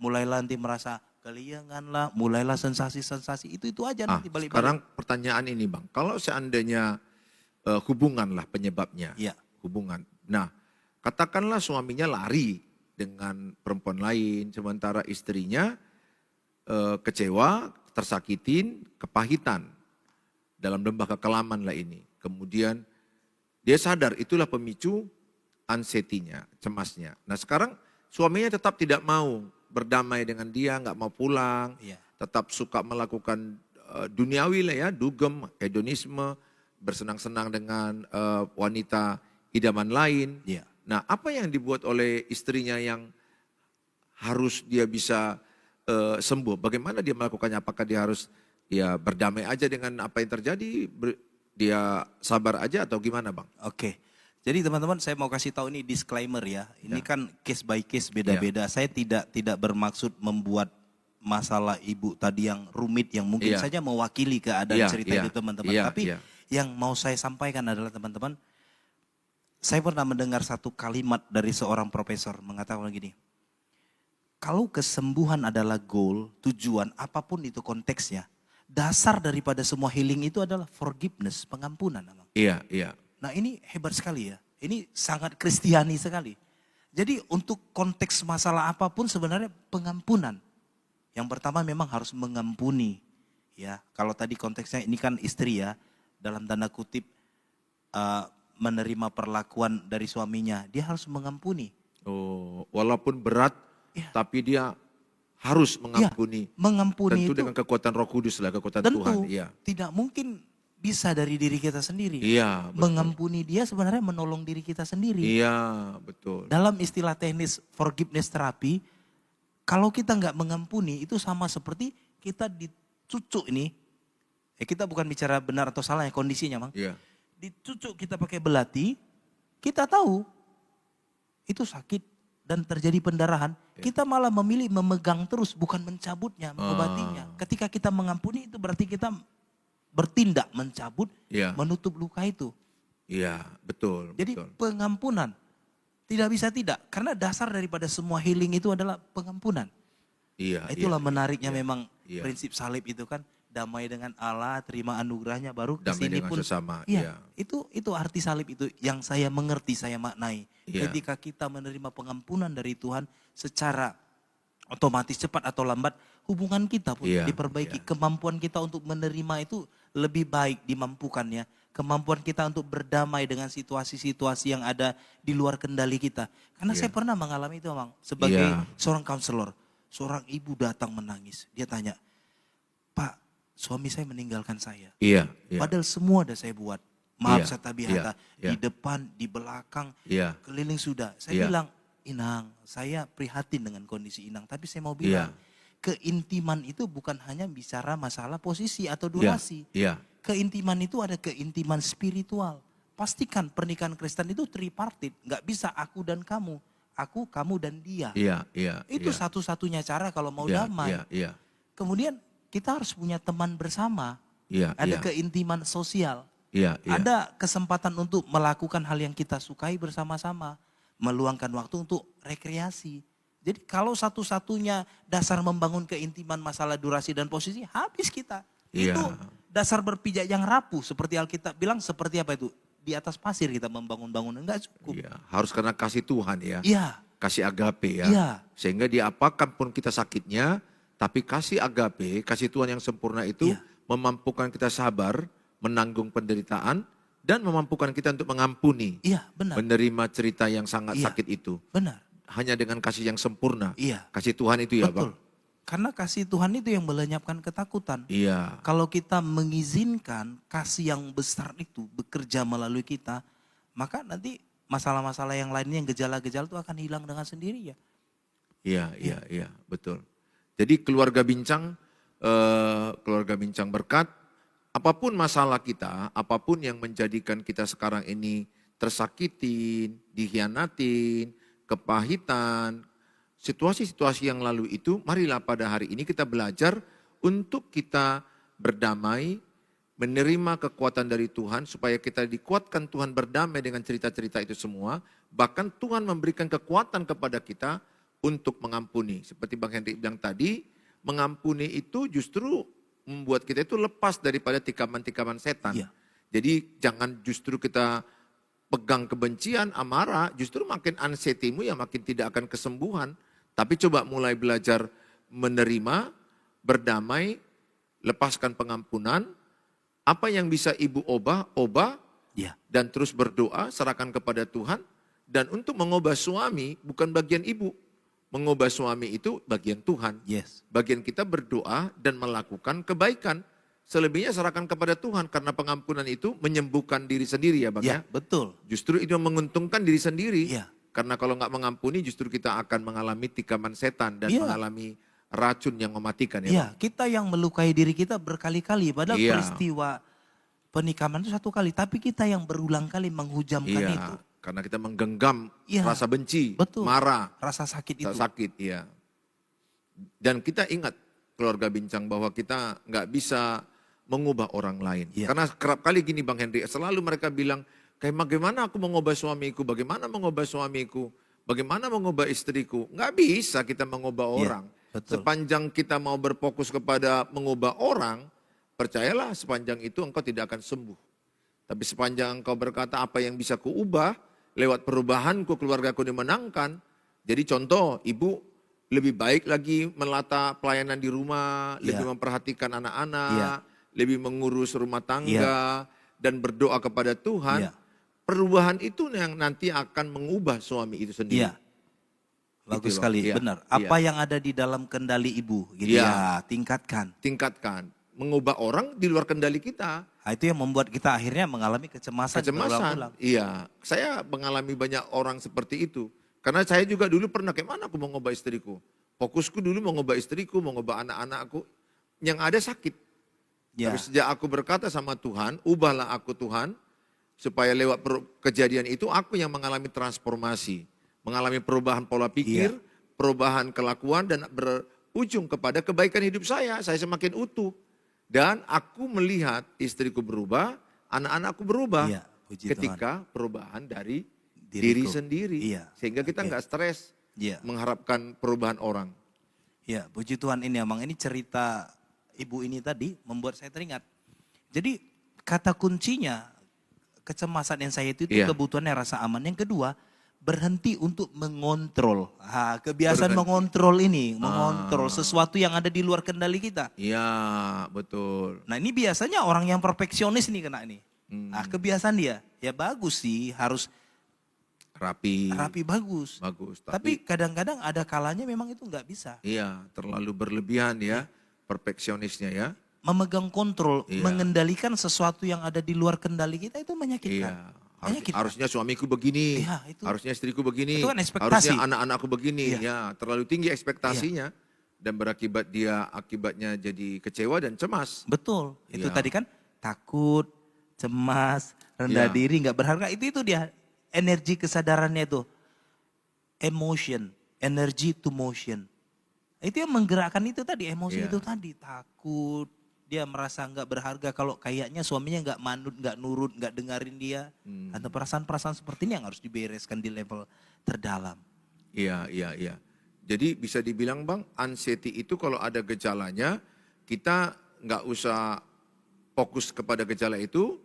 Mulailah nanti merasa keliangan lah, mulailah sensasi-sensasi, itu aja nanti balik-balik. Sekarang pertanyaan ini Bang, kalau seandainya hubungan lah penyebabnya, hubungan. Nah, katakanlah suaminya lari dengan perempuan lain, sementara istrinya kecewa, tersakitin, kepahitan dalam lembah kekelaman lah ini. Kemudian dia sadar itulah pemicu anxiety-nya, cemasnya. Nah sekarang suaminya tetap tidak mau berdamai dengan dia, nggak mau pulang, tetap suka melakukan duniawi lah ya, dugem, hedonisme, bersenang-senang dengan wanita idaman lain. Nah apa yang dibuat oleh istrinya yang harus dia bisa sembuh? Bagaimana dia melakukannya? Apakah dia harus berdamai aja dengan apa yang terjadi, dia sabar aja atau gimana Bang? Oke. Jadi teman-teman saya mau kasih tahu ini disclaimer ya. Ini kan case by case beda-beda. Saya tidak bermaksud membuat masalah ibu tadi yang rumit yang mungkin saja mewakili keadaan cerita itu teman-teman. Tapi yang mau saya sampaikan adalah teman-teman, saya pernah mendengar satu kalimat dari seorang profesor mengatakan begini. Kalau kesembuhan adalah goal, tujuan apapun itu konteksnya, dasar daripada semua healing itu adalah forgiveness, pengampunan. Iya. Nah ini hebat sekali ya, ini sangat Kristiani sekali. Jadi untuk konteks masalah apapun sebenarnya pengampunan. Yang pertama memang harus mengampuni. Ya, kalau tadi konteksnya ini kan istri ya, dalam tanda kutip menerima perlakuan dari suaminya, dia harus mengampuni. Oh, walaupun berat, tapi dia harus mengampuni. Mengampuni tentu itu dengan kekuatan Roh Kudus lah, kekuatan tentu Tuhan. Tidak mungkin bisa dari diri kita sendiri. Iya, betul. Mengampuni dia sebenarnya menolong diri kita sendiri. Iya, betul. Dalam istilah teknis forgiveness terapi, kalau kita nggak mengampuni itu sama seperti kita dicucuk ini. Kita bukan bicara benar atau salah ya kondisinya, Bang. Iya. Dicucuk kita pakai belati, kita tahu itu sakit dan terjadi pendarahan. Kita malah memilih memegang terus, bukan mencabutnya, mengobatinya. Ketika kita mengampuni itu berarti kita bertindak mencabut, menutup luka itu. Iya, betul. Jadi pengampunan tidak bisa tidak, karena dasar daripada semua healing itu adalah pengampunan. Itulah menariknya memang prinsip salib itu kan, damai dengan Allah, terima anugerahnya, baru kesini pun sesama. Itu arti salib itu yang saya mengerti, saya maknai. Ketika kita menerima pengampunan dari Tuhan secara otomatis cepat atau lambat hubungan kita pun diperbaiki. Kemampuan kita untuk menerima itu lebih baik dimampukannya. Kemampuan kita untuk berdamai dengan situasi-situasi yang ada di luar kendali kita. Karena saya pernah mengalami itu, Bang. Sebagai seorang konselor, seorang ibu datang menangis. Dia tanya, Pak, suami saya meninggalkan saya. Padahal semua udah saya buat. Maaf saya tabiata. Di depan, di belakang, keliling sudah. Saya bilang, Inang, saya prihatin dengan kondisi Inang. Tapi saya mau bilang, keintiman itu bukan hanya bicara masalah posisi atau durasi. Keintiman itu ada keintiman spiritual. Pastikan pernikahan Kristen itu tripartit. Nggak bisa aku dan kamu. Aku, kamu, dan dia. Itu satu-satunya cara kalau mau damai. Kemudian kita harus punya teman bersama. Ada keintiman sosial. Ada kesempatan untuk melakukan hal yang kita sukai bersama-sama. Meluangkan waktu untuk rekreasi. Jadi kalau satu-satunya dasar membangun keintiman masalah durasi dan posisi, habis kita. Itu dasar berpijak yang rapuh. Seperti Alkitab bilang, seperti apa itu? Di atas pasir kita membangun bangunan, enggak cukup. Harus karena kasih Tuhan ya. Kasih agape ya. Sehingga diapakan pun kita sakitnya, tapi kasih agape, kasih Tuhan yang sempurna itu memampukan kita sabar, menanggung penderitaan, dan memampukan kita untuk mengampuni. Benar. Menerima cerita yang sangat sakit itu. Benar. Hanya dengan kasih yang sempurna. Kasih Tuhan itu ya Bang. Karena kasih Tuhan itu yang melenyapkan ketakutan. Kalau kita mengizinkan kasih yang besar itu bekerja melalui kita, maka nanti masalah-masalah yang lainnya, yang gejala-gejala itu akan hilang dengan sendiri ya. Iya, betul. Jadi keluarga bincang berkat, apapun masalah kita, apapun yang menjadikan kita sekarang ini tersakitin, dikhianatin, kepahitan, situasi-situasi yang lalu itu, marilah pada hari ini kita belajar untuk kita berdamai, menerima kekuatan dari Tuhan, supaya kita dikuatkan Tuhan berdamai dengan cerita-cerita itu semua. Bahkan Tuhan memberikan kekuatan kepada kita untuk mengampuni. Seperti Bang Henry bilang tadi, mengampuni itu justru membuat kita itu lepas daripada tikaman-tikaman setan. Jadi jangan justru kita pegang kebencian, amarah, justru makin anxiety-mu ya makin tidak akan kesembuhan. Tapi coba mulai belajar menerima, berdamai, lepaskan pengampunan. Apa yang bisa ibu ubah, Ya. dan terus berdoa, serahkan kepada Tuhan. Dan untuk mengubah suami bukan bagian ibu. Mengubah suami itu bagian Tuhan. Yes. Bagian kita berdoa dan melakukan kebaikan. Selebihnya serahkan kepada Tuhan. Karena pengampunan itu menyembuhkan diri sendiri ya Bang ya. Betul. Justru itu menguntungkan diri sendiri. Ya. Karena kalau nggak mengampuni justru kita akan mengalami tikaman setan dan mengalami racun yang mematikan ya. Iya, kita yang melukai diri kita berkali-kali. Padahal Iya. peristiwa pernikahan itu satu kali. Tapi kita yang berulang kali menghujamkan itu. Karena kita menggenggam rasa benci, betul. marah, rasa sakit itu. sakit, iya. Dan kita ingat keluarga Bincang bahwa kita nggak bisa mengubah orang lain. Karena kerap kali gini Bang Henry, selalu mereka bilang, kayak bagaimana aku mengubah suamiku, bagaimana mengubah suamiku, bagaimana mengubah istriku. Nggak bisa kita mengubah orang. Betul. Sepanjang kita mau berfokus kepada mengubah orang, percayalah sepanjang itu engkau tidak akan sembuh. Tapi sepanjang engkau berkata apa yang bisa kuubah, lewat perubahanku keluargaku dimenangkan. Jadi contoh, ibu lebih baik lagi menata pelayanan di rumah, lebih memperhatikan anak-anak, lebih mengurus rumah tangga, dan berdoa kepada Tuhan. Perubahan itu yang nanti akan mengubah suami itu sendiri. Bagus sekali, benar. Apa yang ada di dalam kendali ibu, gitu tingkatkan. Tingkatkan. Mengubah orang di luar kendali kita. Nah, itu yang membuat kita akhirnya mengalami kecemasan. Berulang-ulang. Iya, saya mengalami banyak orang seperti itu. Karena saya juga dulu pernah, kayak mana aku mau ngubah istriku. Fokusku dulu mau ngubah istriku, mau ngubah anak-anakku. Yang ada sakit. Tapi sejak aku berkata sama Tuhan, ubahlah aku Tuhan. Supaya lewat kejadian itu aku yang mengalami transformasi. Mengalami perubahan pola pikir, perubahan kelakuan dan berujung kepada kebaikan hidup saya. Saya semakin utuh. Dan aku melihat istriku berubah, anak-anakku berubah. Ketika perubahan dari diri sendiri. Sehingga kita nggak stres mengharapkan perubahan orang. Ya, puji Tuhan ini emang ini cerita ibu ini tadi membuat saya teringat. Jadi kata kuncinya kecemasan anxiety itu kebutuhannya rasa aman. Yang kedua, berhenti untuk mengontrol. Kebiasaan mengontrol ini, mengontrol sesuatu yang ada di luar kendali kita. Iya, betul. Nah, ini biasanya orang yang perfeksionis nih kena ini. Nah, kebiasaan dia, ya bagus sih, harus rapi bagus. Tapi kadang-kadang ada kalanya memang itu nggak bisa. Iya, terlalu berlebihan ya, perfeksionisnya ya. Memegang kontrol, mengendalikan sesuatu yang ada di luar kendali kita itu menyakitkan. Iya. Harusnya suamiku begini, harusnya istriku begini, itu kan ekspektasi. Harusnya anak-anakku begini. Ya, terlalu tinggi ekspektasinya dan akibatnya jadi kecewa dan cemas. Betul, itu tadi kan takut, cemas, rendah diri, nggak berharga. Itu dia energi kesadarannya itu, emotion, energy to motion. Itu yang menggerakkan itu tadi, emosi itu tadi, takut. Dia merasa nggak berharga kalau kayaknya suaminya nggak manut, nggak nurut, nggak dengerin dia. Atau perasaan-perasaan seperti ini yang harus dibereskan di level terdalam. Iya. Jadi bisa dibilang Bang, anxiety itu kalau ada gejalanya, kita nggak usah fokus kepada gejala itu.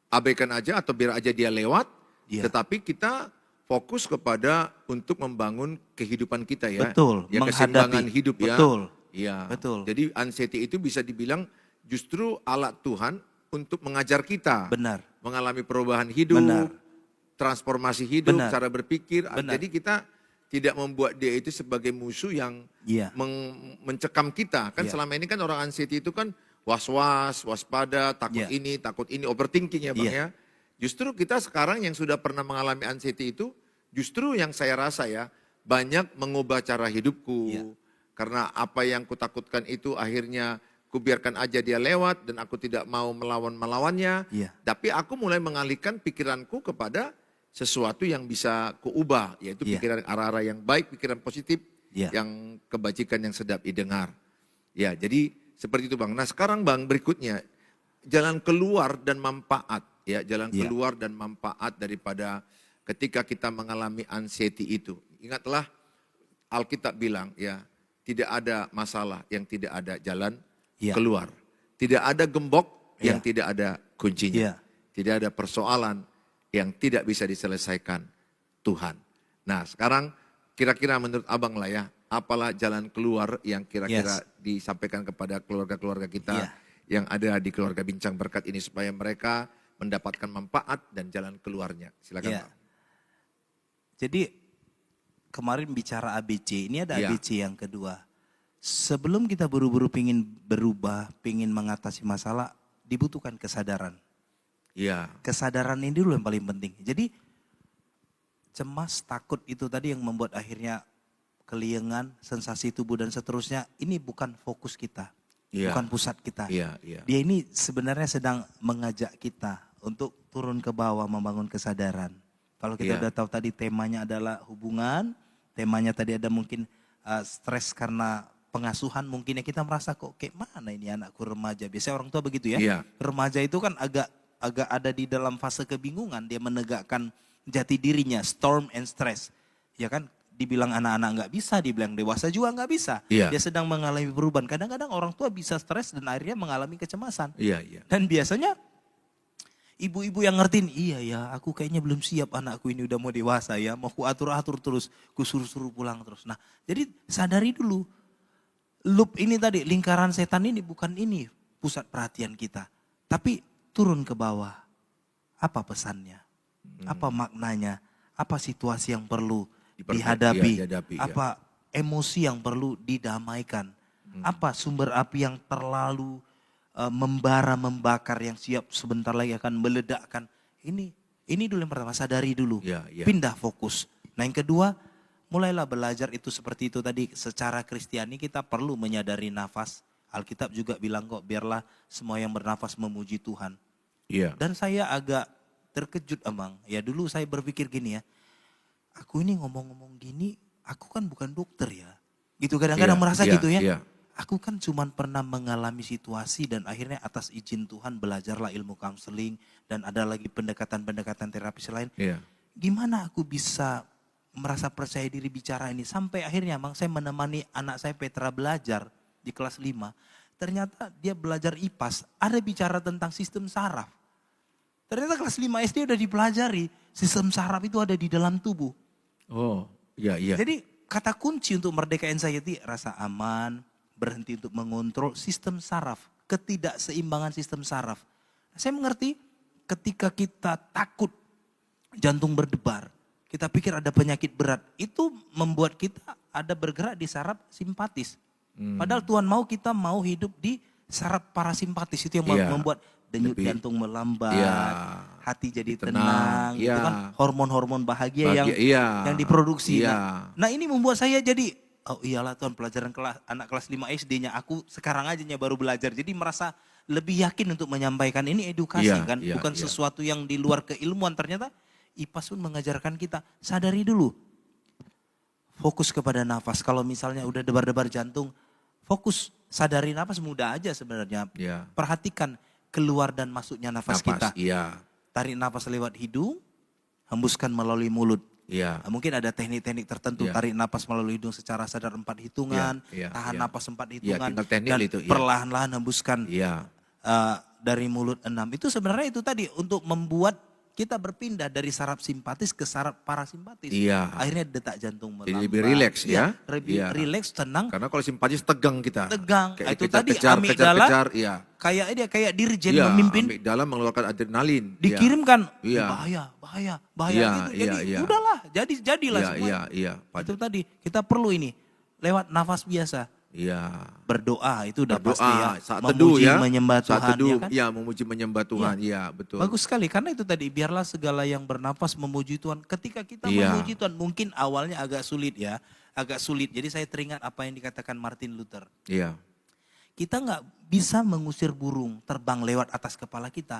Abaikan aja atau biar aja dia lewat. Tetapi kita fokus kepada untuk membangun kehidupan kita ya. Betul, ya keseimbangan hidup ya. Betul. Iya. Betul. Jadi anxiety itu bisa dibilang justru alat Tuhan untuk mengajar kita. Benar. Mengalami perubahan hidup, transformasi hidup, cara berpikir. Jadi kita tidak membuat dia itu sebagai musuh yang mencekam kita. Kan selama ini kan orang anxiety itu kan was-was, waspada, takut ini, overthinking ya Bang ya. Justru kita sekarang yang sudah pernah mengalami anxiety itu, justru yang saya rasa ya, banyak mengubah cara hidupku. Karena apa yang kutakutkan itu akhirnya kubiarkan aja dia lewat dan aku tidak mau melawannya. Tapi aku mulai mengalihkan pikiranku kepada sesuatu yang bisa kuubah. Yaitu pikiran arah-arah yang baik, pikiran positif, yang kebajikan yang sedap didengar. Ya, jadi seperti itu Bang. Nah sekarang Bang berikutnya, jalan keluar dan manfaat. Ya, jalan keluar dan manfaat daripada ketika kita mengalami anxiety itu. Ingatlah Alkitab bilang ya, tidak ada masalah yang tidak ada jalan keluar. Tidak ada gembok yang tidak ada kuncinya. Tidak ada persoalan yang tidak bisa diselesaikan Tuhan. Nah sekarang kira-kira menurut abang lah ya, apalah jalan keluar yang kira-kira disampaikan kepada keluarga-keluarga kita yang ada di keluarga Bincang Berkat ini supaya mereka mendapatkan manfaat dan jalan keluarnya. Silakan Pak. Jadi kemarin bicara ABC, ini ada ABC yang kedua. Sebelum kita buru-buru pingin berubah, pingin mengatasi masalah, dibutuhkan kesadaran. Iya. Kesadaran ini dulu yang paling penting. Jadi cemas, takut itu tadi yang membuat akhirnya keliengan, sensasi tubuh dan seterusnya. Ini bukan fokus kita, bukan pusat kita. Dia ini sebenarnya sedang mengajak kita untuk turun ke bawah membangun kesadaran. Kalau kita udah tahu tadi temanya adalah hubungan, temanya tadi ada mungkin stres karena pengasuhan, mungkin ya kita merasa kok kayak mana ini anakku remaja. Biasanya orang tua begitu ya. Remaja itu kan agak ada di dalam fase kebingungan, dia menegakkan jati dirinya, storm and stress. Ya kan, dibilang anak-anak nggak bisa, dibilang dewasa juga nggak bisa. Dia sedang mengalami perubahan. Kadang-kadang orang tua bisa stres dan akhirnya mengalami kecemasan. Dan biasanya ibu-ibu yang ngertiin, iya ya aku kayaknya belum siap, anakku ini udah mau dewasa ya. Mau ku atur-atur terus, ku suruh-suruh pulang terus. Nah jadi sadari dulu, loop ini tadi, lingkaran setan ini bukan ini pusat perhatian kita. Tapi turun ke bawah, apa pesannya? Apa maknanya? Apa situasi yang perlu dihadapi? Apa emosi yang perlu didamaikan? Apa sumber api yang terlalu membara, membakar yang siap sebentar lagi akan meledakkan? Ini dulu yang pertama, sadari dulu. Pindah fokus. Nah yang kedua, mulailah belajar itu seperti itu tadi. Secara Kristiani kita perlu menyadari nafas. Alkitab juga bilang kok, biarlah semua yang bernafas memuji Tuhan. Dan saya agak terkejut Abang. Ya dulu saya berpikir gini ya. Aku ini ngomong-ngomong gini, aku kan bukan dokter ya. Gitu kadang-kadang merasa gitu ya. Aku kan cuma pernah mengalami situasi dan akhirnya atas izin Tuhan belajarlah ilmu counseling. Dan ada lagi pendekatan-pendekatan terapis lain. Gimana aku bisa merasa percaya diri bicara ini. Sampai akhirnya Bang saya menemani anak saya Petra belajar di kelas 5. Ternyata dia belajar IPAS, ada bicara tentang sistem saraf. Ternyata kelas 5 SD udah dipelajari, sistem saraf itu ada di dalam tubuh. Jadi kata kunci untuk merdeka anxiety, rasa aman, berhenti untuk mengontrol sistem saraf, ketidakseimbangan sistem saraf. Saya mengerti ketika kita takut jantung berdebar, kita pikir ada penyakit berat, itu membuat kita ada bergerak di saraf simpatis. Padahal Tuhan mau kita mau hidup di saraf parasimpatis, itu yang membuat denyut jantung melambat, hati jadi tenang, itu kan hormon-hormon bahagia yang diproduksi. Nah ini membuat saya jadi, oh iyalah Tuhan pelajaran anak kelas 5 SD-nya aku sekarang aja baru belajar. Jadi merasa lebih yakin untuk menyampaikan ini edukasi kan, bukan sesuatu yang di luar keilmuan. Ternyata IPAS pun mengajarkan kita, sadari dulu. Fokus kepada nafas, kalau misalnya udah debar-debar jantung, fokus, sadari nafas mudah aja sebenarnya. Perhatikan keluar dan masuknya nafas kita. Tarik nafas lewat hidung, hembuskan melalui mulut. Mungkin ada teknik-teknik tertentu, tarik nafas melalui hidung secara sadar 4 hitungan, tahan nafas 4 hitungan, dan perlahan-lahan hembuskan dari mulut 6. Itu sebenarnya itu tadi untuk membuat kita berpindah dari saraf simpatis ke saraf parasimpatis. Akhirnya detak jantung melambat. Jadi lebih rileks ya. Lebih rileks, tenang. Karena kalau simpatis tegang kita. Tegang. Kayak itu tadi amigdala kayak dirjen memimpin. Amigdala mengeluarkan adrenalin. Dikirimkan. Bahaya gitu. Jadi udahlah, jadilah semua. Itu tadi kita perlu ini lewat nafas biasa. Berdoa itu udah pasti ya. Saat teduh ya. Menyembah Tuhan. Saat teduh, ya kan? memuji menyembah Tuhan. Betul. Bagus sekali karena itu tadi biarlah segala yang bernafas memuji Tuhan. Ketika kita memuji Tuhan mungkin awalnya agak sulit ya. Agak sulit. Jadi saya teringat apa yang dikatakan Martin Luther. Kita nggak bisa mengusir burung terbang lewat atas kepala kita.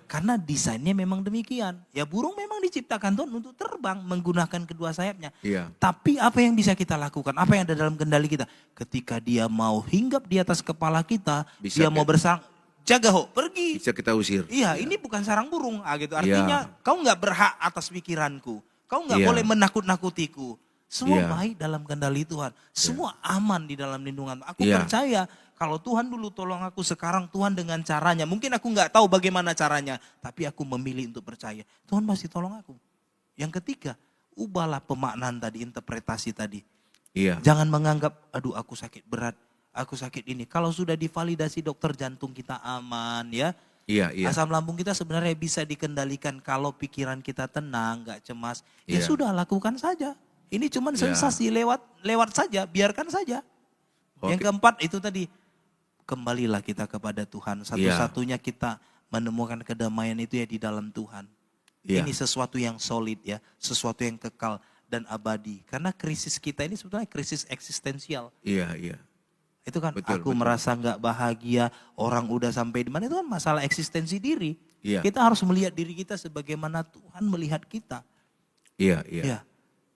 Karena desainnya memang demikian. Ya burung memang diciptakan Tuhan untuk terbang menggunakan kedua sayapnya. Tapi apa yang bisa kita lakukan? Apa yang ada dalam kendali kita? Ketika dia mau hinggap di atas kepala kita, dia mau bersarang, jaga pergi. Bisa kita usir. Ini bukan sarang burung. Gitu. Artinya kau nggak berhak atas pikiranku. Kau nggak boleh menakut-nakutiku. Semua baik dalam kendali Tuhan. Semua aman di dalam lindungan. Aku percaya. Kalau Tuhan dulu tolong aku, sekarang Tuhan dengan caranya. Mungkin aku nggak tahu bagaimana caranya. Tapi aku memilih untuk percaya. Tuhan pasti tolong aku. Yang ketiga, ubahlah pemaknaan tadi, interpretasi tadi. Iya. Jangan menganggap, aduh aku sakit berat, aku sakit ini. Kalau sudah divalidasi dokter jantung kita aman ya. Iya, iya. Asam lambung kita sebenarnya bisa dikendalikan kalau pikiran kita tenang, gak cemas. Ya Iya. sudah, lakukan saja. Ini cuma sensasi, lewat saja, biarkan saja. Oke. Yang keempat itu tadi, kembalilah kita kepada Tuhan. Satu-satunya kita menemukan kedamaian itu ya di dalam Tuhan. Iya. Ini sesuatu yang solid ya, sesuatu yang kekal dan abadi. Karena krisis kita ini sebetulnya krisis eksistensial. Iya, iya. Itu kan Betul, aku betul. merasa nggak bahagia, orang udah sampai di mana, itu kan masalah eksistensi diri. Iya. Kita harus melihat diri kita sebagaimana Tuhan melihat kita. Iya, iya. Ya.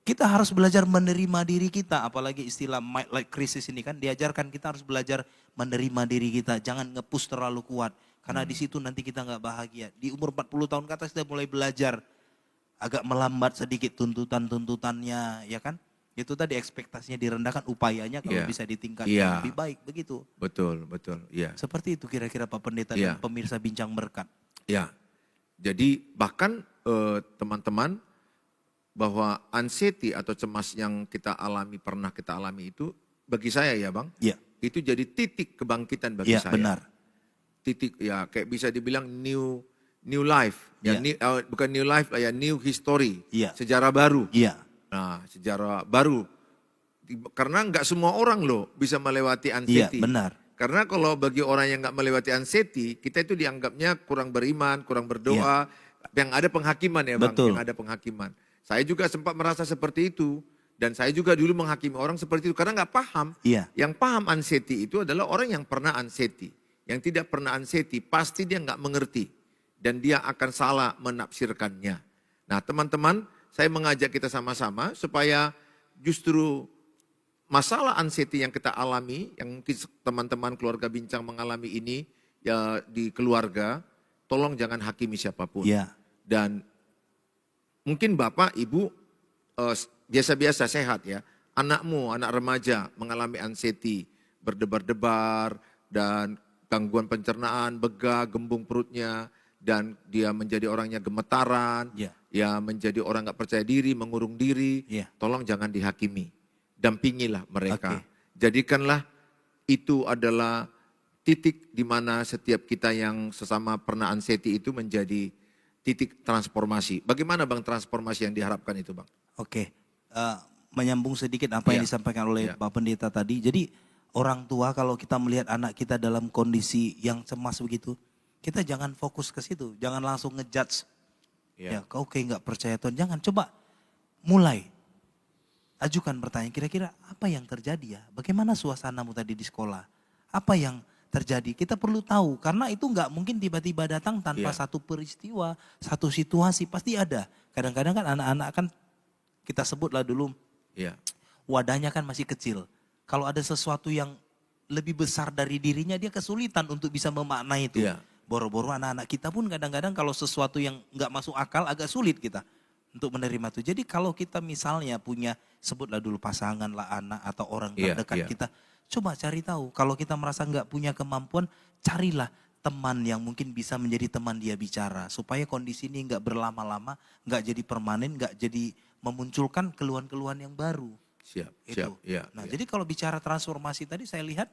Kita harus belajar menerima diri kita, apalagi istilah midlife crisis ini kan diajarkan kita harus belajar menerima diri kita, jangan nge-push terlalu kuat. Karena di situ nanti kita nggak bahagia. Di umur 40 tahun ke atas kita mulai belajar agak melambat sedikit tuntutannya, ya kan? Itu tadi ekspektasinya direndahkan, upayanya kalau bisa ditingkatkan lebih baik, begitu. Betul, betul. Iya. Seperti itu kira-kira Pak Pendeta dan pemirsa Bincang Berkat. Ya, jadi bahkan teman-teman bahwa anxiety atau cemas yang pernah kita alami itu bagi saya ya Bang, itu jadi titik kebangkitan bagi saya. Benar. Titik ya kayak bisa dibilang new life, bukan new life lah ya, new history, sejarah baru. Nah, sejarah baru. Karena nggak semua orang loh bisa melewati anxiety. Iya, benar. Karena kalau bagi orang yang nggak melewati anxiety, kita itu dianggapnya kurang beriman, kurang berdoa. Yang ada penghakiman ya Bang, yang ada penghakiman. Saya juga sempat merasa seperti itu. Dan saya juga dulu menghakimi orang seperti itu karena nggak paham. Yang paham anxiety itu adalah orang yang pernah anxiety. Yang tidak pernah anxiety pasti dia nggak mengerti. Dan dia akan salah menafsirkannya. Nah teman-teman, saya mengajak kita sama-sama supaya justru masalah anxiety yang kita alami, yang mungkin teman-teman keluarga Bincang mengalami ini ya di keluarga, tolong jangan hakimi siapapun. Dan mungkin Bapak, Ibu biasa-biasa sehat ya, anakmu, anak remaja mengalami anxiety, berdebar-debar dan gangguan pencernaan, begah, gembung perutnya, dan dia menjadi orangnya gemetaran, ya menjadi orang gak percaya diri, mengurung diri, tolong jangan dihakimi. Dampingilah mereka. Jadikanlah itu adalah titik di mana setiap kita yang sesama pernah anxiety itu menjadi titik transformasi. Bagaimana Bang transformasi yang diharapkan itu Bang? Menyambung sedikit apa yang disampaikan oleh Pak Pendeta tadi. Jadi orang tua kalau kita melihat anak kita dalam kondisi yang cemas begitu, kita jangan fokus ke situ. Jangan langsung ngejudge. Ya, kau kayak gak percaya Tuhan. Jangan, coba mulai. Ajukan pertanyaan, kira-kira apa yang terjadi ya? Bagaimana suasanamu tadi di sekolah? Apa yang terjadi? Kita perlu tahu, karena itu nggak mungkin tiba-tiba datang tanpa satu peristiwa, satu situasi, pasti ada. Kadang-kadang kan anak-anak kan, kita sebutlah dulu, wadahnya kan masih kecil. Kalau ada sesuatu yang lebih besar dari dirinya, dia kesulitan untuk bisa memaknai itu. Boro-boro anak-anak kita pun kadang-kadang kalau sesuatu yang nggak masuk akal, agak sulit kita untuk menerima itu. Jadi kalau kita misalnya punya, sebutlah dulu pasangan lah, anak atau orang terdekat kita, coba cari tahu. Kalau kita merasa nggak punya kemampuan, carilah teman yang mungkin bisa menjadi teman dia bicara. Supaya kondisi ini nggak berlama-lama, nggak jadi permanen, nggak jadi memunculkan keluhan-keluhan yang baru. Nah jadi kalau bicara transformasi tadi saya lihat,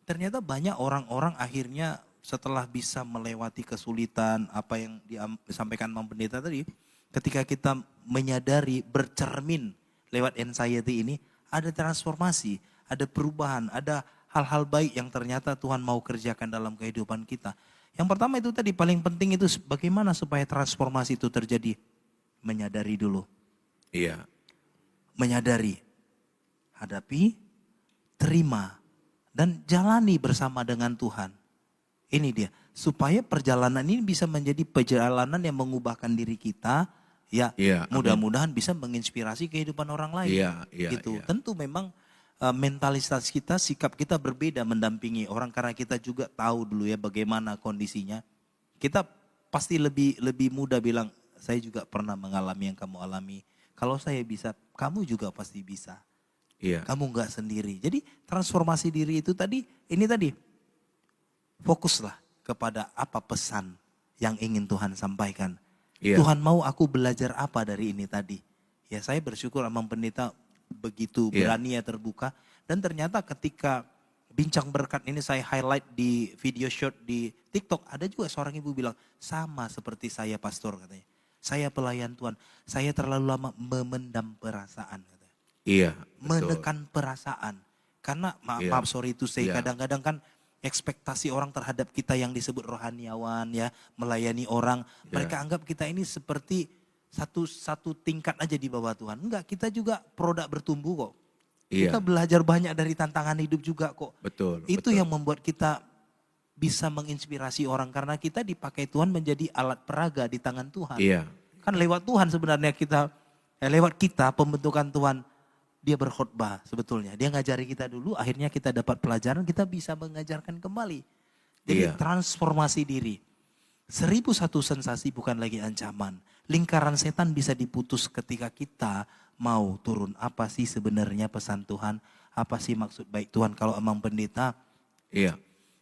ternyata banyak orang-orang akhirnya setelah bisa melewati kesulitan, apa yang disampaikan Bang Pendeta tadi, ketika kita menyadari, bercermin lewat anxiety ini, ada transformasi, ada perubahan, ada hal-hal baik yang ternyata Tuhan mau kerjakan dalam kehidupan kita. Yang pertama itu tadi, paling penting itu bagaimana supaya transformasi itu terjadi. Menyadari dulu. Menyadari, hadapi, terima, dan jalani bersama dengan Tuhan. Ini dia, supaya perjalanan ini bisa menjadi perjalanan yang mengubahkan diri kita, mudah-mudahan bisa menginspirasi kehidupan orang lain. Tentu memang mentalitas kita, sikap kita berbeda mendampingi orang karena kita juga tahu dulu ya bagaimana kondisinya. Kita pasti lebih mudah bilang, saya juga pernah mengalami yang kamu alami. Kalau saya bisa, kamu juga pasti bisa. Kamu enggak sendiri. Jadi transformasi diri itu tadi, fokuslah kepada apa pesan yang ingin Tuhan sampaikan. Tuhan mau aku belajar apa dari ini tadi? Ya saya bersyukur Amang Pendeta begitu berani ya terbuka. Dan ternyata ketika bincang berkat ini saya highlight di video short di TikTok. Ada juga seorang ibu bilang, sama seperti saya pastor katanya. Saya pelayan Tuhan, saya terlalu lama memendam perasaan. Katanya. Iya. Menekan perasaan. Karena maaf sorry itu saya kadang-kadang kan ekspektasi orang terhadap kita yang disebut rohaniawan ya. Melayani orang, mereka anggap kita ini seperti satu tingkat aja di bawah Tuhan. Enggak, kita juga produk bertumbuh kok. Kita belajar banyak dari tantangan hidup juga kok. Betul. Itu yang membuat kita bisa menginspirasi orang. Karena kita dipakai Tuhan menjadi alat peraga di tangan Tuhan. Iya. Kan lewat Tuhan sebenarnya lewat kita pembentukan Tuhan. Dia berkhotbah sebetulnya. Dia ngajari kita dulu, akhirnya kita dapat pelajaran, kita bisa mengajarkan kembali. Jadi transformasi diri. 1001 sensasi bukan lagi ancaman. Lingkaran setan bisa diputus ketika kita mau turun. Apa sih sebenarnya pesan Tuhan? Apa sih maksud baik Tuhan? Kalau Amang Pendeta,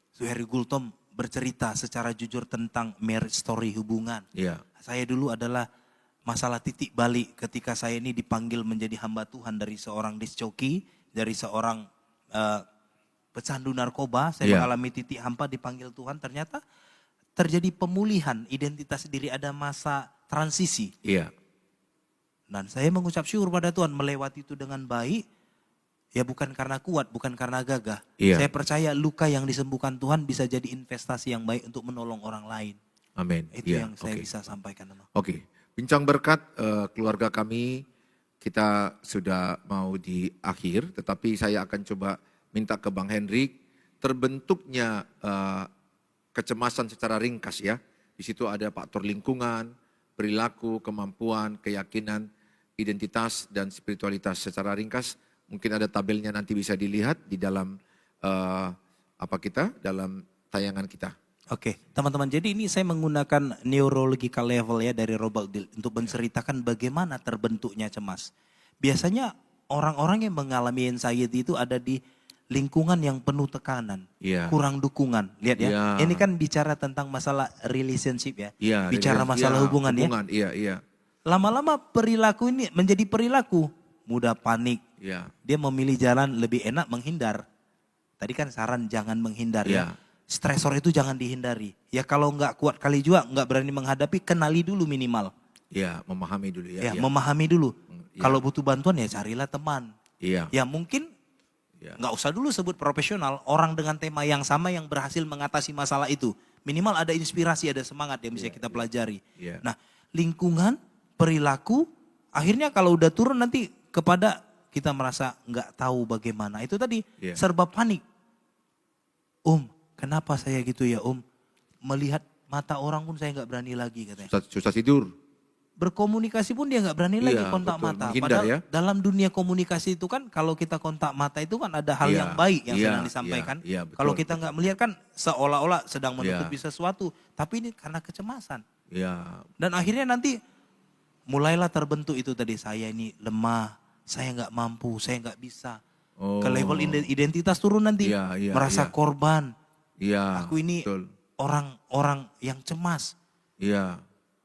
Suheri Gultom bercerita secara jujur tentang marriage story hubungan. Saya dulu adalah masalah titik balik ketika saya ini dipanggil menjadi hamba Tuhan dari seorang disjoki, dari seorang pecandu narkoba. Saya mengalami titik hampa dipanggil Tuhan, ternyata terjadi pemulihan identitas diri, ada masa transisi. Dan saya mengucap syukur pada Tuhan melewati itu dengan baik. Ya bukan karena kuat, bukan karena gagah. Saya percaya luka yang disembuhkan Tuhan bisa jadi investasi yang baik untuk menolong orang lain. Amin. Itu yang saya bisa sampaikan. Oke, bincang berkat keluarga kami, kita sudah mau di akhir. Tetapi saya akan coba minta ke Bang Hendrik, terbentuknya kecemasan secara ringkas ya. Di situ ada faktor lingkungan, perilaku, kemampuan, keyakinan, identitas, dan spiritualitas secara ringkas. Mungkin ada tabelnya nanti bisa dilihat di dalam dalam tayangan kita. Oke, teman-teman. Jadi ini saya menggunakan neurological level ya dari Robert Dill untuk menceritakan bagaimana terbentuknya cemas. Biasanya orang-orang yang mengalami anxiety itu ada di lingkungan yang penuh tekanan, kurang dukungan. Lihat ya, ini kan bicara tentang masalah relationship ya, bicara masalah hubungan ya. Lama-lama perilaku ini menjadi perilaku mudah panik. Dia memilih jalan lebih enak menghindar. Tadi kan saran jangan menghindar ya. Stresor itu jangan dihindari. Ya kalau nggak kuat kali juga nggak berani menghadapi, kenali dulu minimal. Memahami dulu ya. Memahami dulu. Kalau butuh bantuan ya carilah teman. Ya mungkin nggak usah dulu sebut profesional, orang dengan tema yang sama yang berhasil mengatasi masalah itu. Minimal ada inspirasi, ada semangat yang bisa kita pelajari. Nah, lingkungan, perilaku, akhirnya kalau udah turun nanti kepada kita merasa nggak tahu bagaimana. Itu tadi serba panik. Kenapa saya gitu ya Melihat mata orang pun saya nggak berani lagi katanya. Susah tidur. Berkomunikasi pun dia nggak berani lagi kontak mata. Padahal dalam dunia komunikasi itu kan kalau kita kontak mata itu kan ada hal yang baik yang sedang disampaikan. Kalau kita nggak melihat kan seolah-olah sedang menutupi sesuatu. Tapi ini karena kecemasan. Dan akhirnya nanti mulailah terbentuk itu tadi, saya ini lemah, saya nggak mampu, saya nggak bisa. Ke level identitas turun nanti, merasa korban. Aku ini orang-orang yang cemas.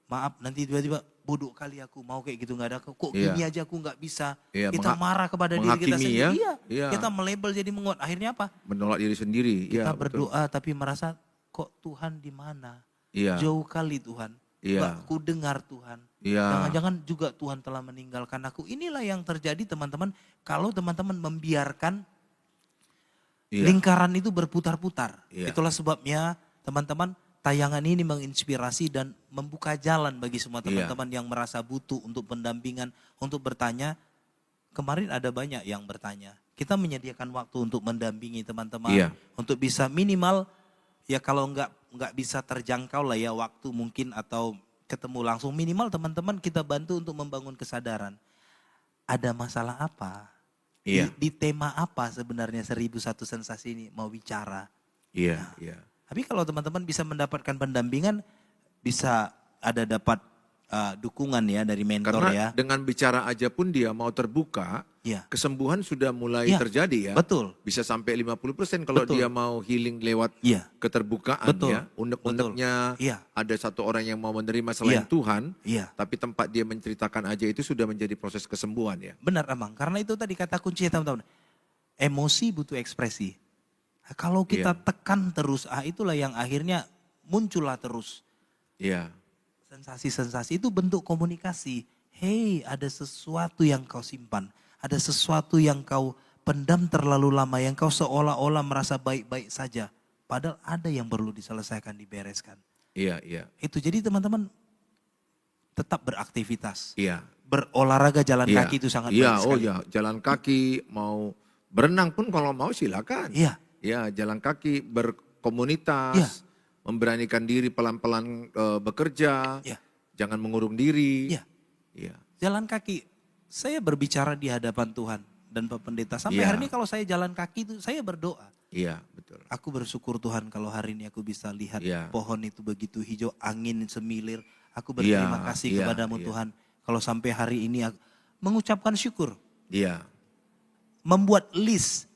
Maaf nanti tiba-tiba bodoh kali aku, mau kayak gitu nggak ada, kok gini aja aku nggak bisa. Kita marah kepada diri kita sendiri. Kita melabel jadi menguat. Akhirnya apa? Menolak diri sendiri. Kita berdoa tapi merasa kok Tuhan di mana? Jauh kali Tuhan. Gak ku dengar Tuhan. Jangan-jangan juga Tuhan telah meninggalkan aku. Inilah yang terjadi teman-teman. Kalau teman-teman membiarkan lingkaran itu berputar-putar. Itulah sebabnya teman-teman tayangan ini menginspirasi dan membuka jalan bagi semua teman-teman yang merasa butuh untuk pendampingan, untuk bertanya. Kemarin ada banyak yang bertanya. Kita menyediakan waktu untuk mendampingi teman-teman. Untuk bisa minimal ya kalau nggak bisa terjangkau lah ya waktu mungkin atau ketemu langsung, minimal teman-teman kita bantu untuk membangun kesadaran. Ada masalah apa? Di tema apa sebenarnya 1001 sensasi ini mau bicara? Tapi kalau teman-teman bisa mendapatkan pendampingan, bisa ada dapat dukungan ya dari mentor Karena ya. dengan bicara aja pun dia mau terbuka, Ya. kesembuhan sudah mulai Ya, terjadi ya. betul. Bisa sampai 50% kalau Betul. dia mau healing lewat Ya. keterbukaan Betul. ya. Unek-uneknya Ya. ada satu orang yang mau menerima selain Ya. Tuhan, Ya. tapi tempat dia menceritakan aja itu sudah menjadi proses kesembuhan ya. Benar Abang, karena itu tadi kata kuncinya teman-teman. Emosi butuh ekspresi. Nah, kalau kita tekan terus, itulah yang akhirnya muncullah terus. Iya. Sensasi-sensasi itu bentuk komunikasi. Hei, ada sesuatu yang kau simpan. Ada sesuatu yang kau pendam terlalu lama. Yang kau seolah-olah merasa baik-baik saja. Padahal ada yang perlu diselesaikan, dibereskan. Iya, iya. Itu jadi teman-teman tetap beraktivitas. Iya. Berolahraga jalan kaki itu sangat baik sekali. Iya, jalan kaki, mau berenang pun kalau mau silakan. Iya. Ya, jalan kaki, berkomunitas, memberanikan diri pelan-pelan bekerja, jangan mengurung diri. Iya. Jalan kaki, saya berbicara di hadapan Tuhan dan Pak Pendeta. Sampai hari ini kalau saya jalan kaki itu saya berdoa. Iya, betul. Aku bersyukur Tuhan kalau hari ini aku bisa lihat pohon itu begitu hijau, angin semilir. Aku berterima kasih kepadamu Tuhan. Kalau sampai hari ini aku mengucapkan syukur. Iya. Membuat list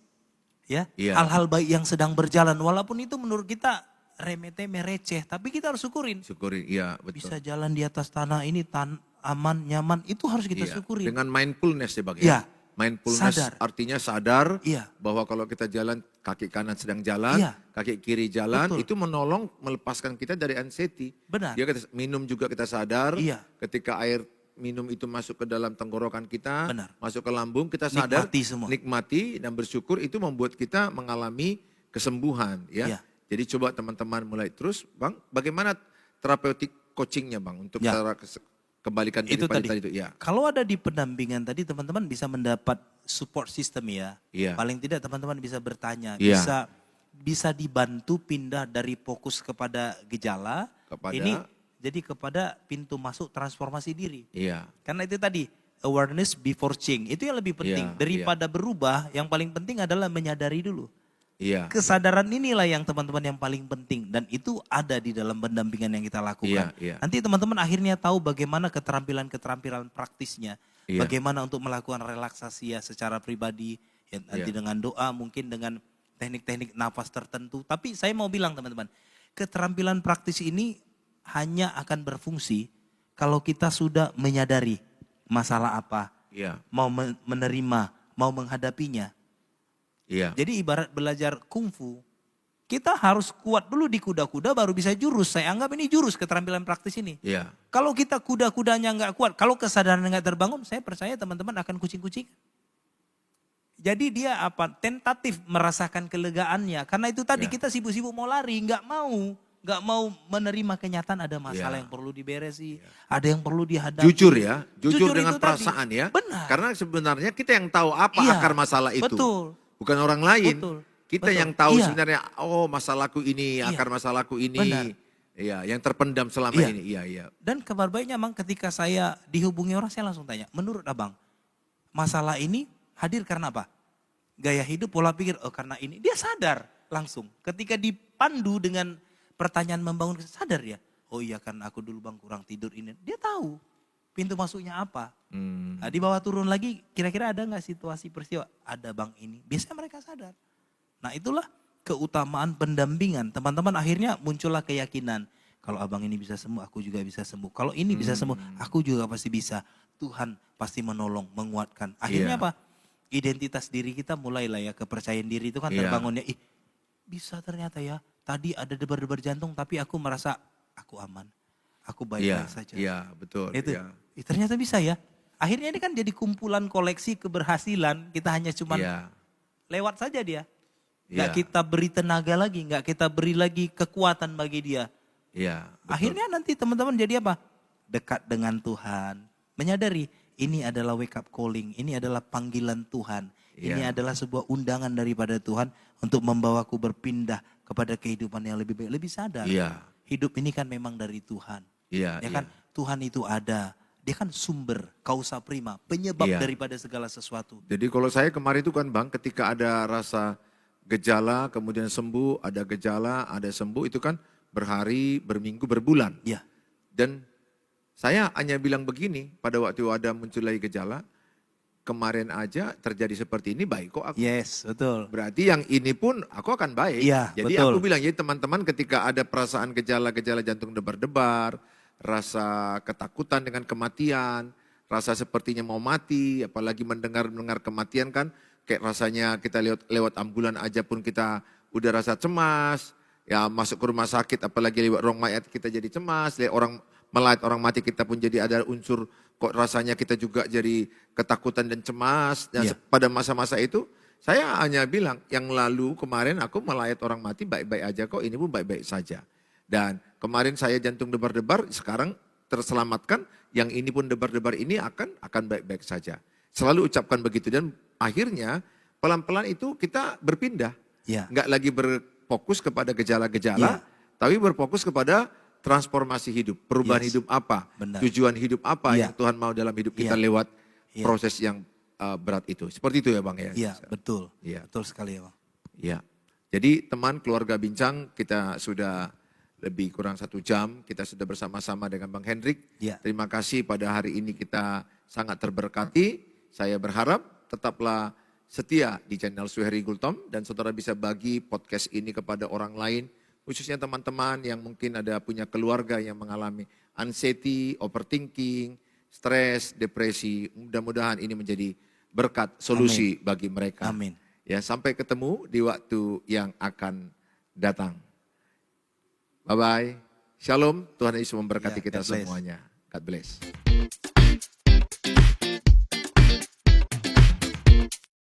hal-hal baik yang sedang berjalan. Walaupun itu menurut kita remeh-temeh receh, tapi kita harus syukurin. Syukurin, iya betul. Bisa jalan di atas tanah ini aman, nyaman, itu harus kita syukurin. Dengan mindfulness ya Bang ya. Iya. Mindfulness artinya sadar bahwa kalau kita jalan, kaki kanan sedang jalan, kaki kiri jalan, itu menolong melepaskan kita dari anxiety. Benar. Dia minum juga kita sadar, ketika air minum itu masuk ke dalam tenggorokan kita, masuk ke lambung, kita sadar, nikmati dan bersyukur, itu membuat kita mengalami kesembuhan ya. Jadi coba teman-teman mulai terus, Bang, bagaimana terapeutik coachingnya Bang untuk cara kembalikan diri pada tadi itu? Ya. Kalau ada di pendampingan tadi teman-teman bisa mendapat support system ya. Paling tidak teman-teman bisa bertanya, bisa dibantu pindah dari fokus kepada gejala, ini jadi kepada pintu masuk transformasi diri. Karena itu tadi awareness before change, itu yang lebih penting daripada berubah. Yang paling penting adalah menyadari dulu. Kesadaran inilah yang teman-teman yang paling penting dan itu ada di dalam pendampingan yang kita lakukan. Nanti teman-teman akhirnya tahu bagaimana keterampilan praktisnya, bagaimana untuk melakukan relaksasi ya secara pribadi, nanti dengan doa, mungkin dengan teknik-teknik nafas tertentu. Tapi saya mau bilang teman-teman, keterampilan praktis ini hanya akan berfungsi kalau kita sudah menyadari masalah apa, mau menerima, mau menghadapinya. Jadi ibarat belajar kungfu, kita harus kuat dulu di kuda-kuda baru bisa jurus. Saya anggap ini jurus keterampilan praktis ini. Kalau kita kuda-kudanya nggak kuat, kalau kesadaran nggak terbangun, saya percaya teman-teman akan kucing-kucing. Jadi dia tentatif merasakan kelegaannya. Karena itu tadi kita sibuk-sibuk mau lari, nggak mau menerima kenyataan ada masalah yang perlu diberesi, ada yang perlu dihadapi. Jujur ya, jujur dengan perasaan ya. Benar. Karena sebenarnya kita yang tahu apa akar masalah itu. Betul. Bukan orang lain. Kita yang tahu sebenarnya, masalahku ini, akar masalahku ini. Benar. Iya, yang terpendam selama ini. Iya. Dan kabar baiknya Bang, ketika saya dihubungi orang, saya langsung tanya, menurut Abang, masalah ini hadir karena apa? Gaya hidup, pola pikir, karena ini. Dia sadar langsung. Ketika dipandu dengan pertanyaan membangun, sadar ya. Oh iya, karena aku dulu Bang kurang tidur ini. Dia tahu pintu masuknya apa. Nah, di bawah turun lagi, kira-kira ada nggak situasi peristiwa? Ada Bang ini. Biasanya mereka sadar. Nah itulah keutamaan pendampingan. Teman-teman akhirnya muncullah keyakinan. Kalau Abang ini bisa sembuh, aku juga bisa sembuh. Kalau ini bisa sembuh, aku juga pasti bisa. Tuhan pasti menolong, menguatkan. Akhirnya apa? Identitas diri kita mulailah ya, kepercayaan diri itu kan terbangun ya. Bisa ternyata ya, tadi ada debar-debar jantung tapi aku merasa aku aman. Aku baik-baik saja. Iya, betul. Itu, ternyata bisa ya. Akhirnya ini kan jadi kumpulan koleksi keberhasilan. Kita hanya cuma lewat saja dia. Gak kita beri tenaga lagi, gak kita beri lagi kekuatan bagi dia. Akhirnya nanti teman-teman jadi apa? Dekat dengan Tuhan. Menyadari ini adalah wake up calling, ini adalah panggilan Tuhan. Ini adalah sebuah undangan daripada Tuhan untuk membawaku berpindah kepada kehidupan yang lebih baik. Lebih sadar. Hidup ini kan memang dari Tuhan. Kan Tuhan itu ada. Dia kan sumber, kausa prima, penyebab daripada segala sesuatu. Jadi kalau saya kemarin itu kan Bang, ketika ada rasa gejala, kemudian sembuh, ada gejala, ada sembuh, itu kan berhari, berminggu, berbulan. Dan Saya hanya bilang begini, pada waktu ada muncul lagi gejala, kemarin aja terjadi seperti ini, baik kok aku. Yes, betul. Berarti yang ini pun aku akan baik. Iya, Jadi betul. aku bilang, jadi teman-teman ketika ada perasaan gejala-gejala jantung debar-debar, rasa ketakutan dengan kematian, rasa sepertinya mau mati, apalagi mendengar kematian kan, kayak rasanya kita lewat ambulan aja pun kita udah rasa cemas, ya masuk ke rumah sakit apalagi lewat ruang mayat kita jadi cemas, lihat orang melayat orang mati kita pun jadi ada unsur kok rasanya kita juga jadi ketakutan dan cemas. Dan pada masa-masa itu saya hanya bilang yang lalu kemarin aku melayat orang mati baik-baik aja kok, ini pun baik-baik saja. Dan kemarin saya jantung debar-debar, sekarang terselamatkan, yang ini pun debar-debar ini akan baik-baik saja. Selalu ucapkan begitu dan akhirnya pelan-pelan itu kita berpindah. Enggak lagi berfokus kepada gejala-gejala, tapi berfokus kepada transformasi hidup, perubahan hidup apa, tujuan hidup apa yang Tuhan mau dalam hidup kita lewat proses yang berat itu. Seperti itu ya Bang ya? Iya, betul. Betul sekali ya Bang. Iya. Jadi teman keluarga Bincang, kita sudah lebih kurang 1 jam, kita sudah bersama-sama dengan Bang Hendrik. Terima kasih pada hari ini kita sangat terberkati. Saya berharap tetaplah setia di channel Suheri Gultom dan saudara bisa bagi podcast ini kepada orang lain. Khususnya teman-teman yang mungkin ada punya keluarga yang mengalami anxiety, overthinking, stres, depresi. Mudah-mudahan ini menjadi berkat, solusi bagi mereka. Amin. Ya, sampai ketemu di waktu yang akan datang. Bye-bye. Shalom, Tuhan Yesus memberkati kita semuanya. God bless.